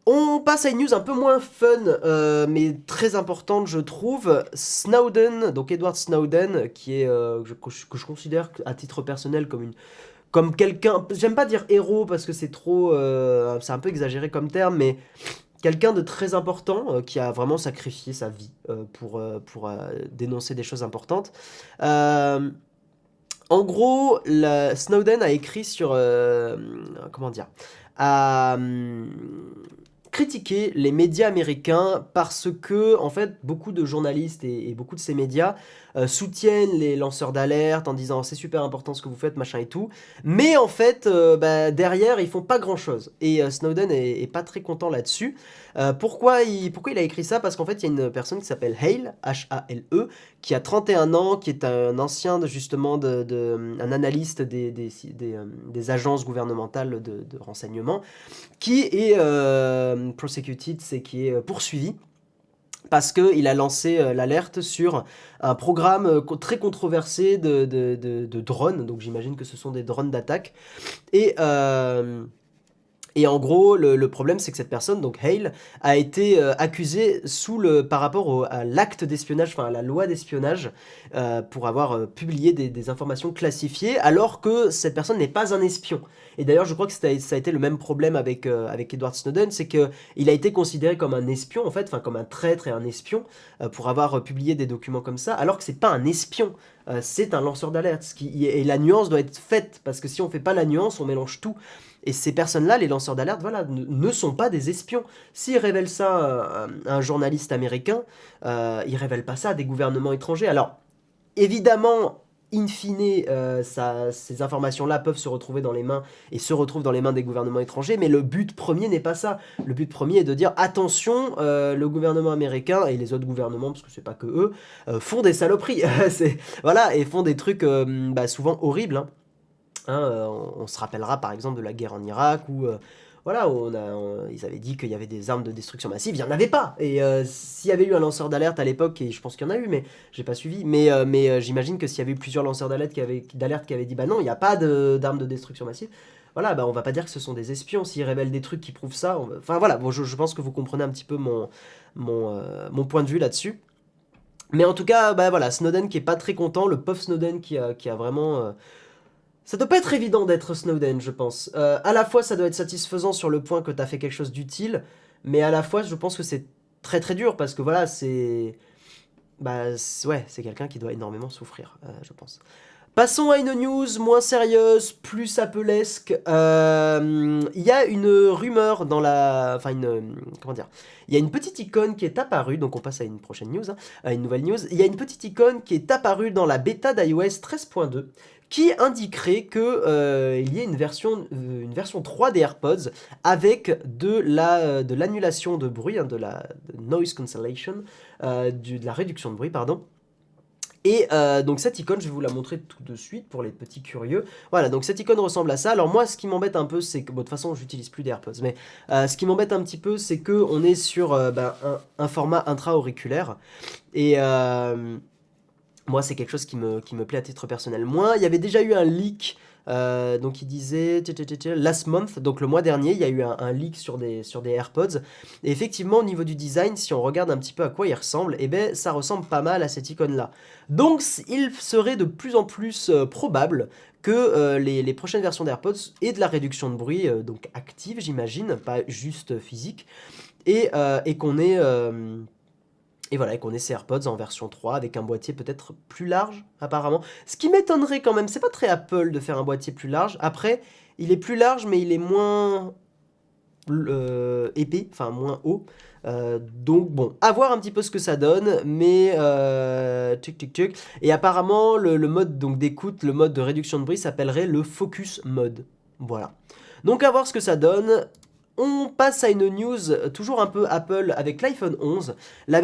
On passe à une news un peu moins fun, mais très importante, je trouve. Snowden, donc Edward Snowden, qui est que je considère à titre personnel comme quelqu'un. J'aime pas dire héros parce que c'est c'est un peu exagéré comme terme, mais quelqu'un de très important qui a vraiment sacrifié sa vie pour dénoncer des choses importantes. En gros, Snowden a écrit sur comment dire, a critiqué les médias américains parce que, en fait, beaucoup de journalistes et beaucoup de ces médias soutiennent les lanceurs d'alerte en disant c'est super important ce que vous faites, machin et tout. Mais en fait, derrière, ils font pas grand-chose. Et Snowden est pas très content là-dessus. Pourquoi il a écrit ça? Parce qu'en fait, il y a une personne qui s'appelle Hale, H-A-L-E, qui a 31 ans, qui est un ancien, justement, un analyste des agences gouvernementales de renseignement, qui est prosecuted, c'est qui est poursuivi parce qu'il a lancé l'alerte sur un programme très controversé de drones, donc j'imagine que ce sont des drones d'attaque, et... Et en gros, le problème, c'est que cette personne, donc Hale, a été accusée par rapport à l'acte d'espionnage, enfin à la loi d'espionnage, pour avoir publié des informations classifiées, alors que cette personne n'est pas un espion. Et d'ailleurs, je crois que ça a été le même problème avec Edward Snowden, c'est qu'il a été considéré comme un espion, en fait, enfin comme un traître et un espion, pour avoir publié des documents comme ça, alors que c'est pas un espion, c'est un lanceur d'alerte. Et la nuance doit être faite, parce que si on fait pas la nuance, on mélange tout. Et ces personnes-là, les lanceurs d'alerte, voilà, ne sont pas des espions. S'ils révèlent ça à un journaliste américain, ils révèlent pas ça à des gouvernements étrangers. Alors, évidemment, in fine, ces informations-là peuvent se retrouver dans les mains et se retrouvent dans les mains des gouvernements étrangers, mais le but premier n'est pas ça. Le but premier est de dire attention, le gouvernement américain et les autres gouvernements, parce que c'est pas que eux, font des saloperies. Voilà, et font des trucs souvent horribles, hein. On se rappellera par exemple de la guerre en Irak où voilà, ils avaient dit qu'il y avait des armes de destruction massive, il n'y en avait pas. Et s'il y avait eu un lanceur d'alerte à l'époque, et je pense qu'il y en a eu, mais j'ai pas suivi, mais j'imagine que s'il y avait eu plusieurs lanceurs d'alerte qui avaient dit bah non, il n'y a pas d'armes de destruction massive, voilà, bah on va pas dire que ce sont des espions. S'ils révèlent des trucs qui prouvent ça, enfin voilà, bon, je pense que vous comprenez un petit peu mon point de vue là-dessus. Mais en tout cas, bah voilà, Snowden qui est pas très content, le pauvre Snowden qui a vraiment... Ça doit pas être évident d'être Snowden, je pense. À la fois, ça doit être satisfaisant sur le point que t'as fait quelque chose d'utile, mais à la fois, je pense que c'est très très dur parce que voilà, ouais, c'est quelqu'un qui doit énormément souffrir, je pense. Passons à une news moins sérieuse, plus sapelesque. Il y a une rumeur dans la... Enfin, comment dire? Il y a une petite icône qui est apparue, donc on passe à une prochaine news, hein, à une nouvelle news. Il y a une petite icône qui est apparue dans la bêta d'iOS 13.2 qui indiquerait que il y a une version 3 des AirPods avec de l'annulation de bruit, hein, de noise cancellation, de la réduction de bruit, pardon. Et donc cette icône, je vais vous la montrer tout de suite pour les petits curieux. Voilà, donc cette icône ressemble à ça. Alors moi, ce qui m'embête un peu, c'est que... Bon, de toute façon, j'utilise plus d'AirPods, mais ce qui m'embête un petit peu, c'est qu'on est sur un format intra-auriculaire. Et moi, c'est quelque chose qui me plaît à titre personnel. Moi, il y avait déjà eu un leak... donc il disait last month, donc le mois dernier, il y a eu un leak sur des AirPods. Et effectivement, au niveau du design, si on regarde un petit peu à quoi il ressemble, eh ben ça ressemble pas mal à cette icône-là. Donc il serait de plus en plus probable que les prochaines versions d'AirPods aient de la réduction de bruit, donc active, j'imagine, pas juste physique, et qu'on ait... Et voilà, et qu'on ait ces AirPods en version 3 avec un boîtier peut-être plus large, apparemment. Ce qui m'étonnerait quand même, c'est pas très Apple de faire un boîtier plus large. Après, il est plus large, mais il est moins épais, enfin moins haut. Donc bon, à voir un petit peu ce que ça donne, mais tuc. Et apparemment, le mode donc d'écoute, le mode de réduction de bruit s'appellerait le Focus Mode. Voilà. Donc à voir ce que ça donne. On passe à une news toujours un peu Apple avec l'iPhone 11, la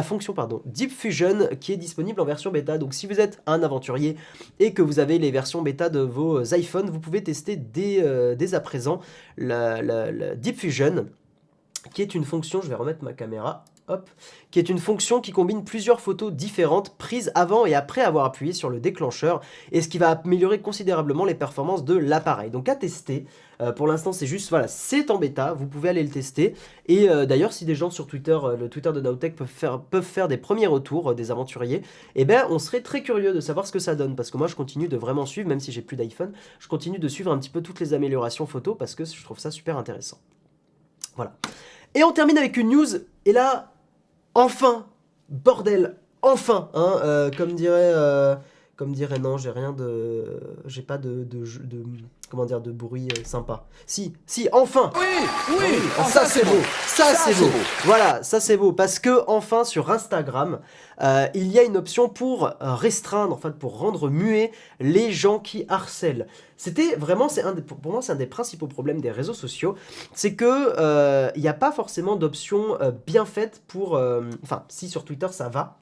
fonction Deep Fusion qui est disponible en version bêta. Donc si vous êtes un aventurier et que vous avez les versions bêta de vos iPhones, vous pouvez tester dès à présent la Deep Fusion, qui est une fonction, je vais remettre ma caméra, hop, qui est une fonction qui combine plusieurs photos différentes prises avant et après avoir appuyé sur le déclencheur, et ce qui va améliorer considérablement les performances de l'appareil. Donc à tester, pour l'instant c'est juste, voilà, c'est en bêta, vous pouvez aller le tester, et d'ailleurs si des gens sur Twitter, le Twitter de Nowtech peuvent faire des premiers retours des aventuriers, eh ben on serait très curieux de savoir ce que ça donne, parce que moi je continue de vraiment suivre, même si j'ai plus d'iPhone, je continue de suivre un petit peu toutes les améliorations photos, parce que je trouve ça super intéressant. Voilà. Et on termine avec une news, et là, enfin, bordel, enfin, hein, comme dirait Comme dirait non, j'ai rien de... J'ai pas comment dire, de bruit sympa. Si, enfin! Oui, Ça c'est beau, ça c'est beau. Voilà, ça c'est beau, parce que enfin sur Instagram, il y a une option pour restreindre, en fait, pour rendre muets les gens qui harcèlent. C'était vraiment, pour moi c'est un des principaux problèmes des réseaux sociaux, c'est que il n'y a pas forcément d'option bien faite pour... Enfin, si sur Twitter ça va,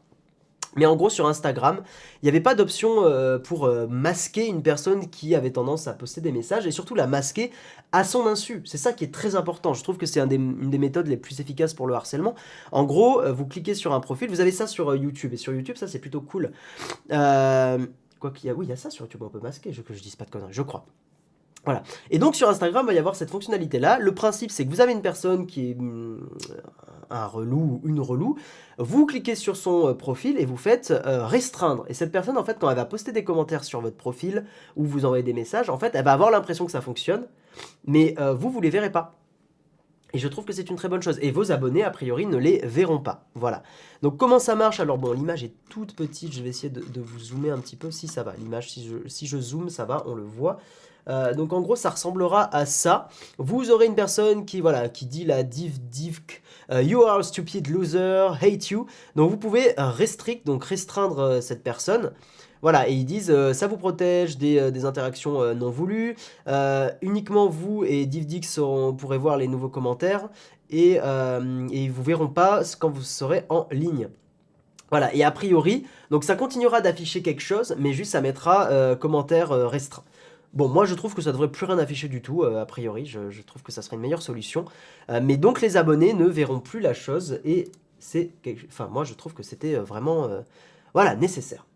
mais en gros, sur Instagram, il n'y avait pas d'option pour masquer une personne qui avait tendance à poster des messages et surtout la masquer à son insu. C'est ça qui est très important. Je trouve que c'est une des méthodes les plus efficaces pour le harcèlement. En gros, vous cliquez sur un profil, vous avez ça sur YouTube. Et sur YouTube, ça c'est plutôt cool. Quoi qu'il y a, oui, il y a ça sur YouTube, on peut masquer, que je dise pas de conneries, je crois. Voilà. Et donc sur Instagram, il va y avoir cette fonctionnalité-là. Le principe, c'est que vous avez une personne qui est un relou ou une relou. Vous cliquez sur son profil et vous faites restreindre. Et cette personne, en fait, quand elle va poster des commentaires sur votre profil ou vous envoyer des messages, en fait, elle va avoir l'impression que ça fonctionne, mais vous les verrez pas. Et je trouve que c'est une très bonne chose. Et vos abonnés, a priori, ne les verront pas. Voilà. Donc comment ça marche? Alors bon, l'image est toute petite. Je vais essayer de vous zoomer un petit peu. Si ça va, l'image, si je zoome, ça va, on le voit. Donc en gros, ça ressemblera à ça. Vous aurez une personne qui dit la divk, you are a stupid loser, hate you. Donc vous pouvez restreindre cette personne. Voilà, et ils disent ça vous protège des interactions non voulues. Uniquement vous et DivDix pourrez voir les nouveaux commentaires et vous verront pas quand vous serez en ligne. Voilà, et a priori, donc ça continuera d'afficher quelque chose, mais juste ça mettra commentaire restreint. Bon, moi je trouve que ça devrait plus rien afficher du tout, a priori, je trouve que ça serait une meilleure solution. Mais donc les abonnés ne verront plus la chose et enfin moi je trouve que c'était vraiment voilà, nécessaire.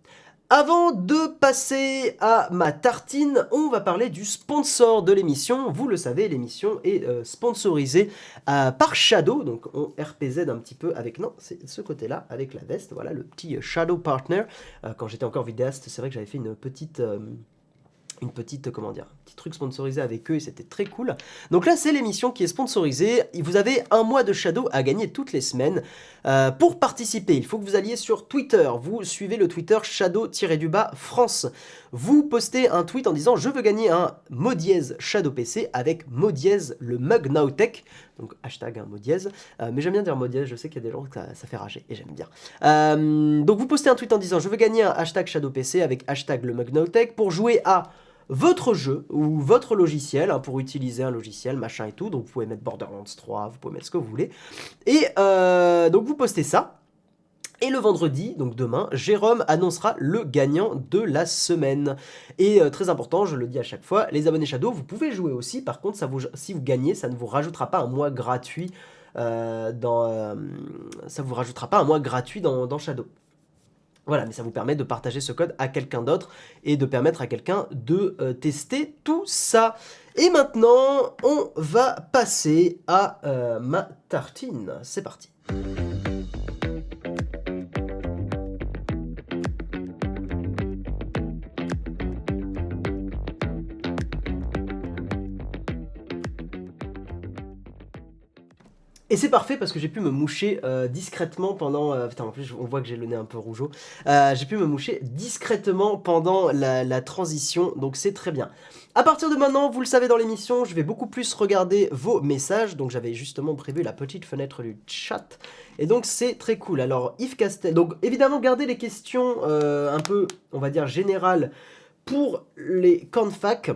Avant de passer à ma tartine, on va parler du sponsor de l'émission. Vous le savez, l'émission est sponsorisée par Shadow, donc on RPZ un petit peu avec, non, c'est ce côté-là, avec la veste, voilà, le petit Shadow Partner. Quand j'étais encore vidéaste, c'est vrai que j'avais fait une petite, comment dire, un petit truc sponsorisé avec eux et c'était très cool. Donc là, c'est l'émission qui est sponsorisée. Vous avez un mois de Shadow à gagner toutes les semaines. Pour participer, il faut que vous alliez sur Twitter. Vous suivez le Twitter Shadow-France. Vous postez un tweet en disant « Je veux gagner un mot dièse Shadow PC avec mot dièse le mug Nowtech ». Donc hashtag un mot dièse. Mais j'aime bien dire mot dièse, je sais qu'il y a des gens que ça fait rager et j'aime bien. Donc vous postez un tweet en disant « Je veux gagner un hashtag Shadow PC avec hashtag le mug Nowtech » pour jouer à votre jeu ou votre logiciel, pour utiliser un logiciel, machin et tout. Donc vous pouvez mettre Borderlands 3, vous pouvez mettre ce que vous voulez. Et donc vous postez ça. Et le vendredi, donc demain, Jérôme annoncera le gagnant de la semaine. Et très important, je le dis à chaque fois, les abonnés Shadow, vous pouvez jouer aussi. Par contre, si vous gagnez, ça ne vous rajoutera pas un mois gratuit dans Shadow. Voilà, mais ça vous permet de partager ce code à quelqu'un d'autre et de permettre à quelqu'un de tester tout ça. Et maintenant, on va passer à ma tartine. C'est parti. Et c'est parfait parce que j'ai pu me moucher discrètement pendant... putain, en plus, on voit que j'ai le nez un peu rougeau. J'ai pu me moucher discrètement pendant la transition, donc c'est très bien. À partir de maintenant, vous le savez dans l'émission, je vais beaucoup plus regarder vos messages. Donc j'avais justement prévu la petite fenêtre du chat. Et donc c'est très cool. Alors Yves Castel... Donc évidemment, gardez les questions un peu, on va dire, générales pour les cornfac.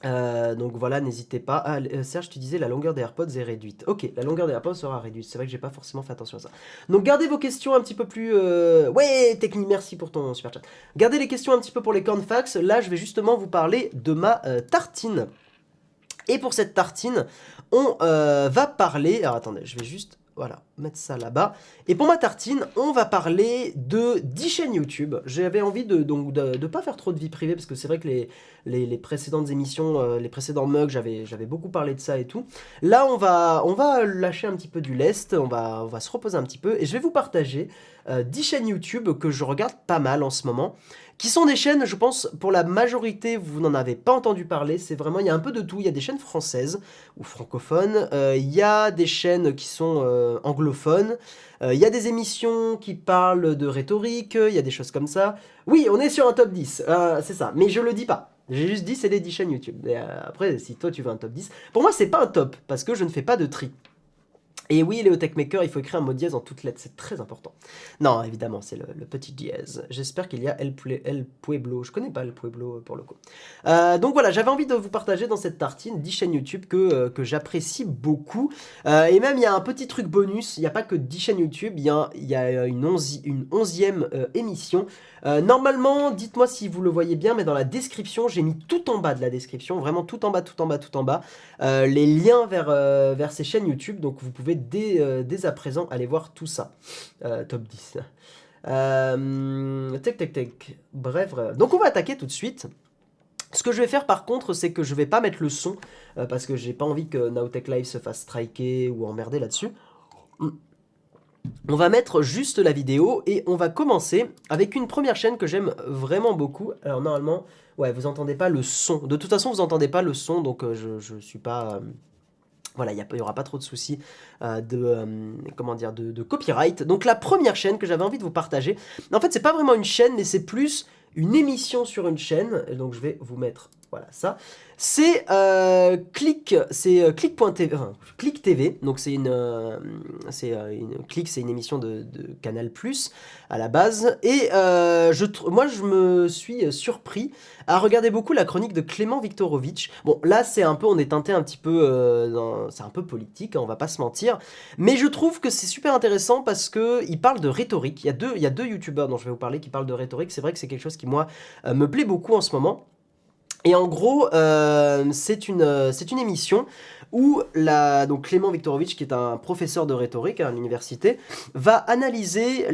Donc voilà, n'hésitez pas. Ah, Serge, tu disais la longueur des AirPods est réduite. Ok, la longueur des AirPods sera réduite. C'est vrai que j'ai pas forcément fait attention à ça. Donc gardez vos questions un petit peu plus... Ouais, Techni, merci pour ton super chat. Gardez les questions un petit peu pour les cornfax. Là, je vais justement vous parler de ma tartine. Et pour cette tartine, on va parler... Alors attendez, je vais juste... Voilà, mettre ça là-bas. Et pour ma tartine, on va parler de 10 chaînes YouTube. J'avais envie de pas faire trop de vie privée, parce que c'est vrai que les précédentes émissions, les précédents mugs, j'avais beaucoup parlé de ça et tout. Là, on va lâcher un petit peu du lest, on va se reposer un petit peu, et je vais vous partager 10 chaînes YouTube que je regarde pas mal en ce moment, qui sont des chaînes, je pense, pour la majorité, vous n'en avez pas entendu parler. C'est vraiment, il y a un peu de tout. Il y a des chaînes françaises ou francophones, il y a des chaînes qui sont anglophone. Il y a des émissions qui parlent de rhétorique, il y a des choses comme ça. Oui, on est sur un top 10, c'est ça, mais je le dis pas. J'ai juste dit c'est les 10 chaînes YouTube. Et après, si toi tu veux un top 10, pour moi c'est pas un top, parce que je ne fais pas de tri. Et oui, Léo Techmaker, il faut écrire un mot dièse en toutes lettres, c'est très important. Non, évidemment, c'est le petit dièse. J'espère qu'il y a El Pueblo. Je connais pas El Pueblo pour le coup. Donc voilà, j'avais envie de vous partager dans cette tartine 10 chaînes YouTube que j'apprécie beaucoup. Et même, il y a un petit truc bonus. Il n'y a pas que 10 chaînes YouTube, il y a une 11e émission. Normalement, dites-moi si vous le voyez bien, mais dans la description, j'ai mis tout en bas de la description, vraiment tout en bas, tout en bas, tout en bas, les liens vers ces chaînes YouTube. Donc vous pouvez dès à présent aller voir tout ça. Top 10. Tac. Bref. Donc on va attaquer tout de suite. Ce que je vais faire par contre, c'est que je vais pas mettre le son, parce que j'ai pas envie que Nowtech Live se fasse striker ou emmerder là-dessus. On va mettre juste la vidéo et on va commencer avec une première chaîne que j'aime vraiment beaucoup. Alors normalement, ouais, vous entendez pas le son. De toute façon, vous entendez pas le son, donc je suis pas... Voilà, il n'y aura pas trop de soucis de copyright. Donc la première chaîne que j'avais envie de vous partager, en fait c'est pas vraiment une chaîne, mais c'est plus une émission sur une chaîne. Et donc je vais vous mettre, voilà ça. C'est Click TV. Click TV. Donc c'est Click, c'est une émission de Canal+ à la base. Et moi je me suis surpris à regarder beaucoup la chronique de Clément Viktorovitch. Bon, là, on est teinté un petit peu, c'est un peu politique, hein, on va pas se mentir. Mais je trouve que c'est super intéressant parce que il parle de rhétorique. Il y a deux youtubeurs dont je vais vous parler qui parlent de rhétorique. C'est vrai que c'est quelque chose qui, moi, me plaît beaucoup en ce moment. Et en gros, c'est une émission où donc Clément Viktorovitch, qui est un professeur de rhétorique à l'université, va analyser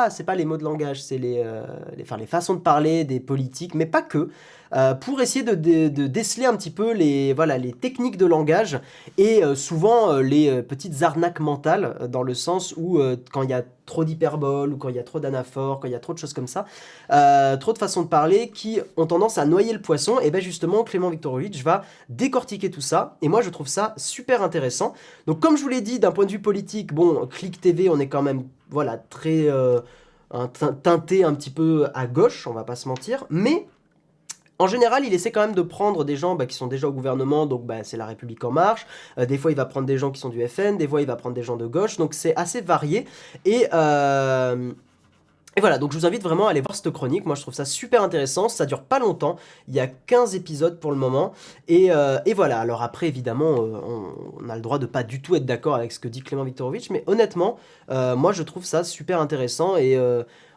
c'est pas les mots de langage, c'est les façons de parler des politiques, mais pas que, pour essayer de déceler un petit peu les techniques de langage et souvent les petites arnaques mentales, dans le sens où quand il y a trop d'hyperbole ou quand il y a trop d'anaphores, quand il y a trop de choses comme ça, trop de façons de parler qui ont tendance à noyer le poisson, et bien justement Clément Viktorovitch va décortiquer tout ça, et moi je trouve ça super intéressant. Donc comme je vous l'ai dit, d'un point de vue politique, bon, Click TV, on est quand même, voilà, très teinté un petit peu à gauche, on va pas se mentir, mais en général, il essaie quand même de prendre des gens qui sont déjà au gouvernement, donc c'est La République En Marche. Des fois, il va prendre des gens qui sont du FN, des fois, il va prendre des gens de gauche, donc c'est assez varié. Et voilà, donc je vous invite vraiment à aller voir cette chronique. Moi, je trouve ça super intéressant. Ça dure pas longtemps. Il y a 15 épisodes pour le moment. Et voilà, alors après, évidemment, on a le droit de pas du tout être d'accord avec ce que dit Clément Viktorovitch, mais honnêtement, moi, je trouve ça super intéressant. Et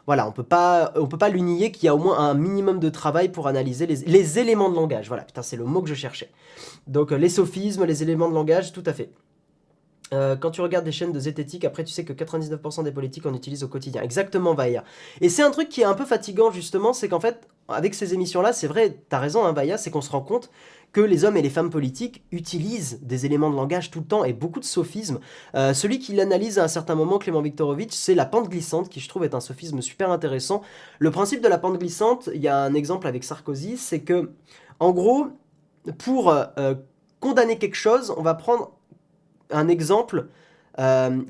voilà, on peut pas lui nier qu'il y a au moins un minimum de travail pour analyser les éléments de langage. Voilà, putain, c'est le mot que je cherchais. Donc, les sophismes, les éléments de langage, tout à fait. Quand tu regardes des chaînes de zététique, après tu sais que 99% des politiques on utilise au quotidien. Exactement, Vaya. Et c'est un truc qui est un peu fatigant justement, c'est qu'en fait, avec ces émissions-là, c'est vrai, t'as raison, hein, Vaya, c'est qu'on se rend compte que les hommes et les femmes politiques utilisent des éléments de langage tout le temps et beaucoup de sophismes. Celui qui l'analyse à un certain moment, Clément Viktorovitch, c'est la pente glissante, qui je trouve est un sophisme super intéressant. Le principe de la pente glissante, il y a un exemple avec Sarkozy, c'est que, en gros, pour condamner quelque chose, on va prendre un exemple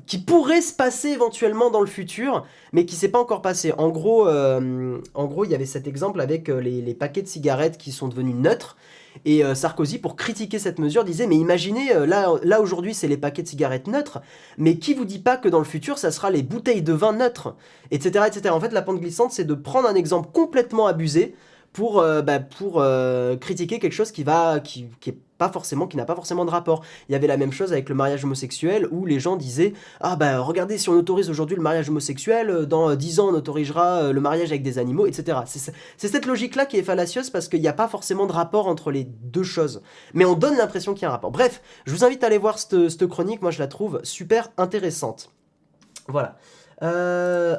qui pourrait se passer éventuellement dans le futur, mais qui s'est pas encore passé. En gros, il y avait cet exemple avec les paquets de cigarettes qui sont devenus neutres. Et Sarkozy, pour critiquer cette mesure, disait « Mais imaginez, là aujourd'hui, c'est les paquets de cigarettes neutres, mais qui vous dit pas que dans le futur, ça sera les bouteilles de vin neutres ?» etc., etc. En fait, la pente glissante, c'est de prendre un exemple complètement abusé pour critiquer quelque chose qui n'a pas forcément de rapport. Il y avait la même chose avec le mariage homosexuel, où les gens disaient « Ah regardez, si on autorise aujourd'hui le mariage homosexuel, dans 10 ans on autorisera le mariage avec des animaux, etc. » C'est cette logique-là qui est fallacieuse, parce qu'il n'y a pas forcément de rapport entre les deux choses. Mais on donne l'impression qu'il y a un rapport. Bref, je vous invite à aller voir cette chronique, moi je la trouve super intéressante. Voilà.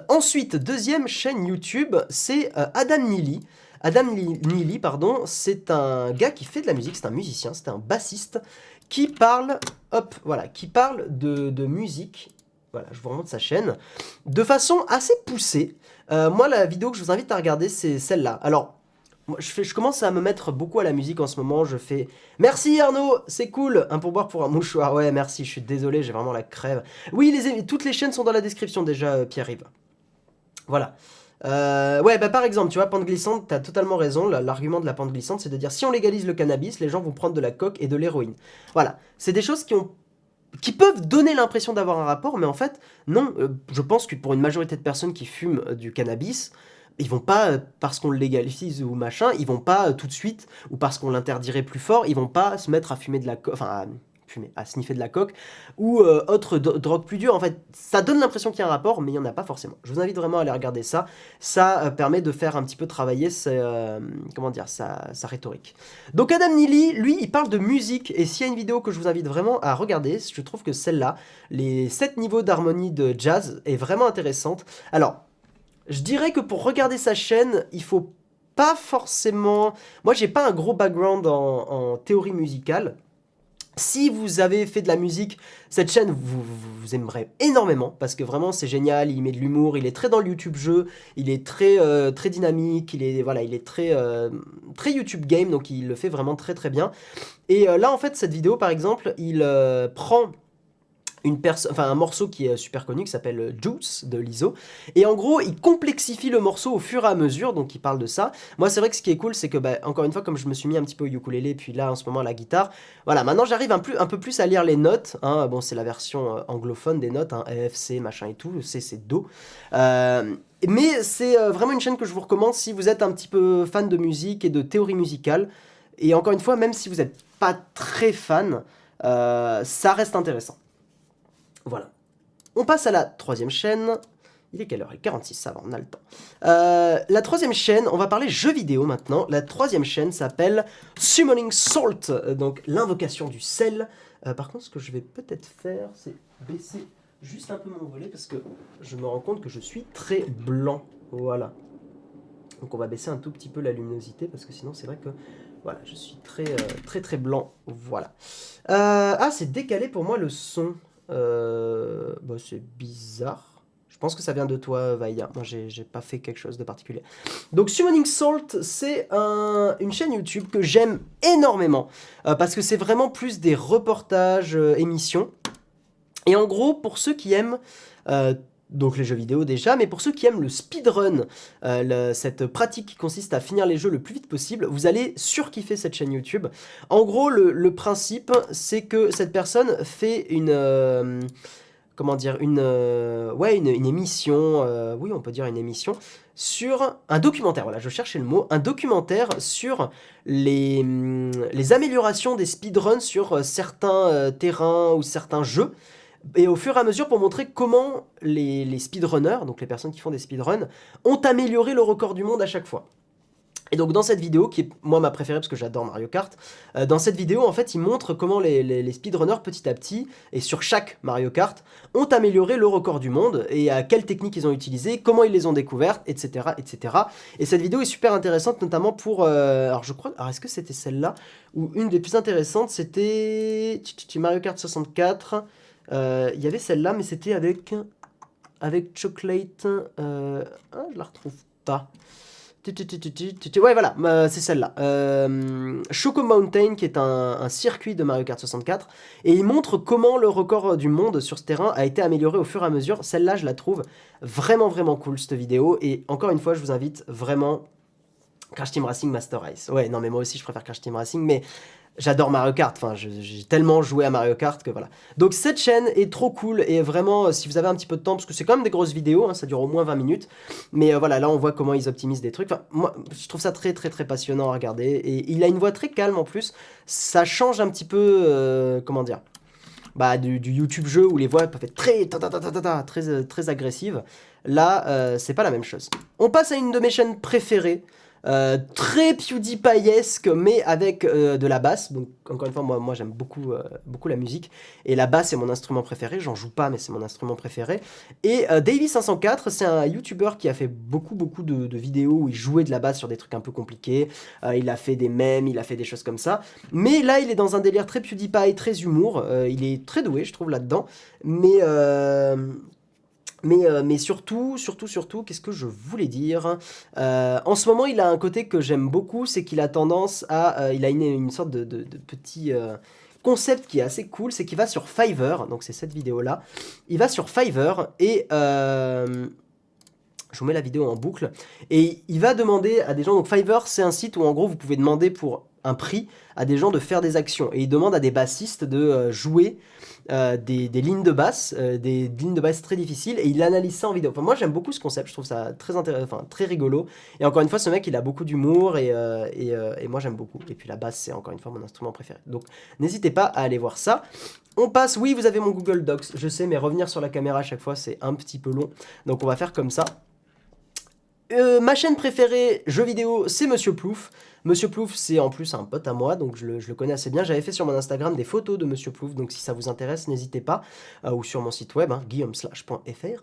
Ensuite, deuxième chaîne YouTube, c'est Adam Neely. Adam Neely, pardon, c'est un gars qui fait de la musique, c'est un musicien, c'est un bassiste qui parle, de musique. Voilà, je vous remonte sa chaîne, de façon assez poussée. Moi, la vidéo que je vous invite à regarder, c'est celle-là. Alors, moi, je commence à me mettre beaucoup à la musique en ce moment. Je fais merci Arnaud, c'est cool. Un pourboire pour un mouchoir. Ouais, merci. Je suis désolé, j'ai vraiment la crève. Oui, toutes les chaînes sont dans la description déjà, Pierre-Yves. Voilà. Ouais, bah par exemple, tu vois, pente glissante, t'as totalement raison. L'argument de la pente glissante, c'est de dire si on légalise le cannabis, les gens vont prendre de la coke et de l'héroïne. Voilà. C'est des choses qui peuvent donner l'impression d'avoir un rapport, mais en fait, non. Je pense que pour une majorité de personnes qui fument du cannabis, ils vont pas, parce qu'on le légalise ou machin, ils vont pas tout de suite, ou parce qu'on l'interdirait plus fort, ils vont pas se mettre à fumer de la coke, enfin à sniffer de la coke, ou autre drogue plus dure. En fait, ça donne l'impression qu'il y a un rapport, mais il n'y en a pas forcément. Je vous invite vraiment à aller regarder ça. Ça permet de faire un petit peu travailler comment dire, sa rhétorique. Donc Adam Neely, lui, il parle de musique, et s'il y a une vidéo que je vous invite vraiment à regarder, je trouve que celle-là, les 7 niveaux d'harmonie de jazz, est vraiment intéressante. Alors, je dirais que pour regarder sa chaîne, il faut pas forcément... Moi, j'ai pas un gros background en théorie musicale. Si vous avez fait de la musique, cette chaîne, vous aimerez énormément, parce que vraiment, c'est génial, il met de l'humour, il est très dans le YouTube jeu, il est très dynamique, voilà, il est très YouTube game, donc il le fait vraiment très très bien. Et là, en fait, cette vidéo, par exemple, il prend un morceau qui est super connu qui s'appelle Juice de Lizzo, et en gros il complexifie le morceau au fur et à mesure, donc il parle de ça. Moi c'est vrai que ce qui est cool c'est que encore une fois, comme je me suis mis un petit peu au ukulélé puis là en ce moment à la guitare, voilà, maintenant j'arrive un peu plus à lire les notes, hein. Bon, c'est la version anglophone des notes, hein, F, C, machin et tout, le C c'est Do. Mais c'est vraiment une chaîne que je vous recommande si vous êtes un petit peu fan de musique et de théorie musicale, et encore une fois, même si vous n'êtes pas très fan, ça reste intéressant. Voilà. On passe à la troisième chaîne. Il est quelle heure? Il est 46, ça va, on a le temps. La troisième chaîne, on va parler jeux vidéo maintenant. La troisième chaîne s'appelle Summoning Salt, donc l'invocation du sel. Par contre, ce que je vais peut-être faire, c'est baisser juste un peu mon volet parce que je me rends compte que je suis très blanc. Voilà. Donc on va baisser un tout petit peu la luminosité parce que sinon c'est vrai que... Voilà, je suis très blanc. Voilà. Ah, c'est décalé pour moi le son. C'est bizarre. Je pense que ça vient de toi, Vaïa. Moi, j'ai pas fait quelque chose de particulier. Donc, Summoning Salt, c'est une chaîne YouTube que j'aime énormément. Parce que c'est vraiment plus des reportages, émissions. Et en gros, pour ceux qui aiment... donc les jeux vidéo déjà, mais pour ceux qui aiment le speedrun, cette pratique qui consiste à finir les jeux le plus vite possible, vous allez surkiffer cette chaîne YouTube. En gros, le principe, c'est que cette personne fait comment dire, une émission, oui on peut dire une émission, sur un documentaire, voilà, je cherchais le mot, un documentaire sur les améliorations des speedruns sur certains terrains ou certains jeux. Et au fur et à mesure pour montrer comment les speedrunners, donc les personnes qui font des speedruns, ont amélioré le record du monde à chaque fois. Et donc dans cette vidéo, qui est moi ma préférée parce que j'adore Mario Kart, dans cette vidéo en fait il montre comment les speedrunners petit à petit, et sur chaque Mario Kart, ont amélioré le record du monde, et à quelles techniques ils ont utilisées, comment ils les ont découvertes, etc. etc. Et cette vidéo est super intéressante notamment pour... alors je crois... Alors est-ce que c'était celle-là? Ou une des plus intéressantes, c'était Mario Kart 64... Il y avait celle-là, mais c'était avec Chocolate. Je la retrouve pas. Ouais, voilà, c'est celle-là. Choco Mountain, qui est un circuit de Mario Kart 64. Et il montre comment le record du monde sur ce terrain a été amélioré au fur et à mesure. Celle-là, je la trouve vraiment cool, cette vidéo. Et encore une fois, je vous invite vraiment... Crash Team Racing Master Race. Ouais, non, mais moi aussi, je préfère Crash Team Racing, mais... J'adore Mario Kart, enfin j'ai tellement joué à Mario Kart que voilà. Donc cette chaîne est trop cool, et vraiment si vous avez un petit peu de temps, parce que c'est quand même des grosses vidéos, hein, ça dure au moins 20 minutes, mais voilà, là on voit comment ils optimisent des trucs. Enfin, moi je trouve ça très passionnant à regarder, et il a une voix très calme en plus, ça change un petit peu, comment dire, du YouTube jeu où les voix peuvent être très agressives. Là c'est pas la même chose. On passe à une de mes chaînes préférées. Très PewDiePie-esque, mais avec de la basse. Donc encore une fois, moi j'aime beaucoup la musique, et la basse est mon instrument préféré. J'en joue pas, mais c'est mon instrument préféré. Et Davy504, c'est un YouTuber qui a fait beaucoup de vidéos où il jouait de la basse sur des trucs un peu compliqués. Il a fait des mèmes, il a fait des choses comme ça, mais là il est dans un délire très PewDiePie, très humour. Il est très doué, je trouve, là-dedans, mais Mais surtout, qu'est-ce que je voulais dire? En ce moment, il a un côté que j'aime beaucoup, c'est qu'il a tendance à... il a une sorte de petit concept qui est assez cool, c'est qu'il va sur Fiverr, donc c'est cette vidéo-là. Il va sur Fiverr et... je vous mets la vidéo en boucle. Et il va demander à des gens... Donc Fiverr, c'est un site où en gros, vous pouvez demander pour un prix à des gens de faire des actions. Et il demande à des bassistes de jouer des lignes de basse, des lignes de basse très difficiles, et il analyse ça en vidéo. Enfin, moi j'aime beaucoup ce concept, je trouve ça très intéressant, enfin, très rigolo. Et encore une fois, ce mec il a beaucoup d'humour et moi j'aime beaucoup. Et puis la basse, c'est encore une fois mon instrument préféré. Donc n'hésitez pas à aller voir ça. On passe, oui, vous avez mon Google Docs, je sais, mais revenir sur la caméra à chaque fois c'est un petit peu long. Donc on va faire comme ça. Ma chaîne préférée jeux vidéo, c'est Monsieur Plouf. Monsieur Plouf, c'est en plus un pote à moi, donc je le connais assez bien. J'avais fait sur mon Instagram des photos de Monsieur Plouf, donc si ça vous intéresse, n'hésitez pas. Ou sur mon site web, hein, guillaumeslash.fr.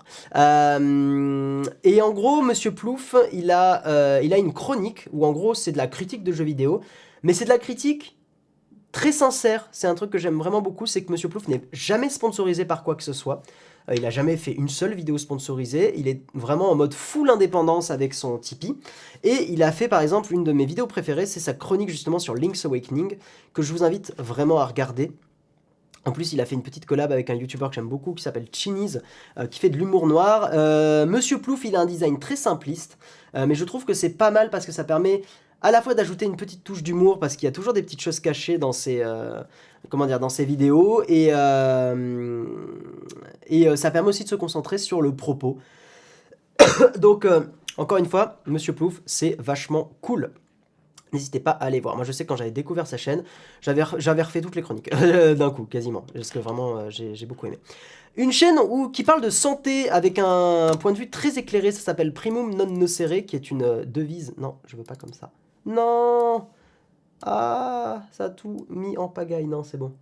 Et en gros, Monsieur Plouf, il a une chronique, où en gros, c'est de la critique de jeux vidéo, mais c'est de la critique très sincère. C'est un truc que j'aime vraiment beaucoup, c'est que Monsieur Plouf n'est jamais sponsorisé par quoi que ce soit. Il n'a jamais fait une seule vidéo sponsorisée, il est vraiment en mode full indépendance avec son Tipeee, et il a fait par exemple une de mes vidéos préférées, c'est sa chronique justement sur Link's Awakening, que je vous invite vraiment à regarder. En plus, il a fait une petite collab avec un YouTuber que j'aime beaucoup qui s'appelle Chiniz, qui fait de l'humour noir. Monsieur Plouf, il a un design très simpliste, mais je trouve que c'est pas mal parce que ça permet à la fois d'ajouter une petite touche d'humour, parce qu'il y a toujours des petites choses cachées dans ses, comment dire, dans ses vidéos, et ça permet aussi de se concentrer sur le propos. Donc, encore une fois, Monsieur Plouf, c'est vachement cool. N'hésitez pas à aller voir. Moi, je sais que quand j'avais découvert sa chaîne, j'avais refait toutes les chroniques d'un coup, quasiment. Parce que vraiment, j'ai beaucoup aimé. Une chaîne qui parle de santé avec un point de vue très éclairé, ça s'appelle Primum non nocere, qui est une devise... Non, je veux pas comme ça. Non! Ah, ça a tout mis en pagaille. Non, c'est bon.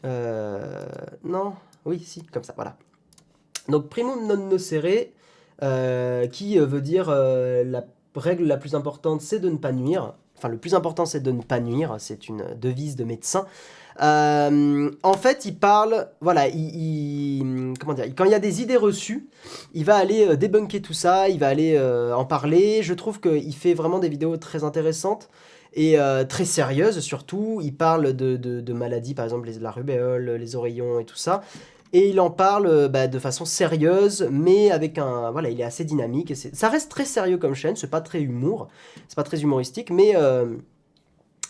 Non. Oui, si, comme ça, voilà. Donc, primum non nocere, qui veut dire la règle la plus importante, c'est de ne pas nuire. Enfin, le plus important, c'est de ne pas nuire. C'est une devise de médecin. En fait, il parle, voilà, comment dire, quand il y a des idées reçues, il va aller débunker tout ça, il va aller en parler. Je trouve qu'il fait vraiment des vidéos très intéressantes et très sérieuses surtout. Il parle de maladies, par exemple la rubéole, les oreillons et tout ça. Et il en parle de façon sérieuse, mais avec un... Voilà, il est assez dynamique. Et ça reste très sérieux comme chaîne, c'est pas très humour, c'est pas très humoristique, mais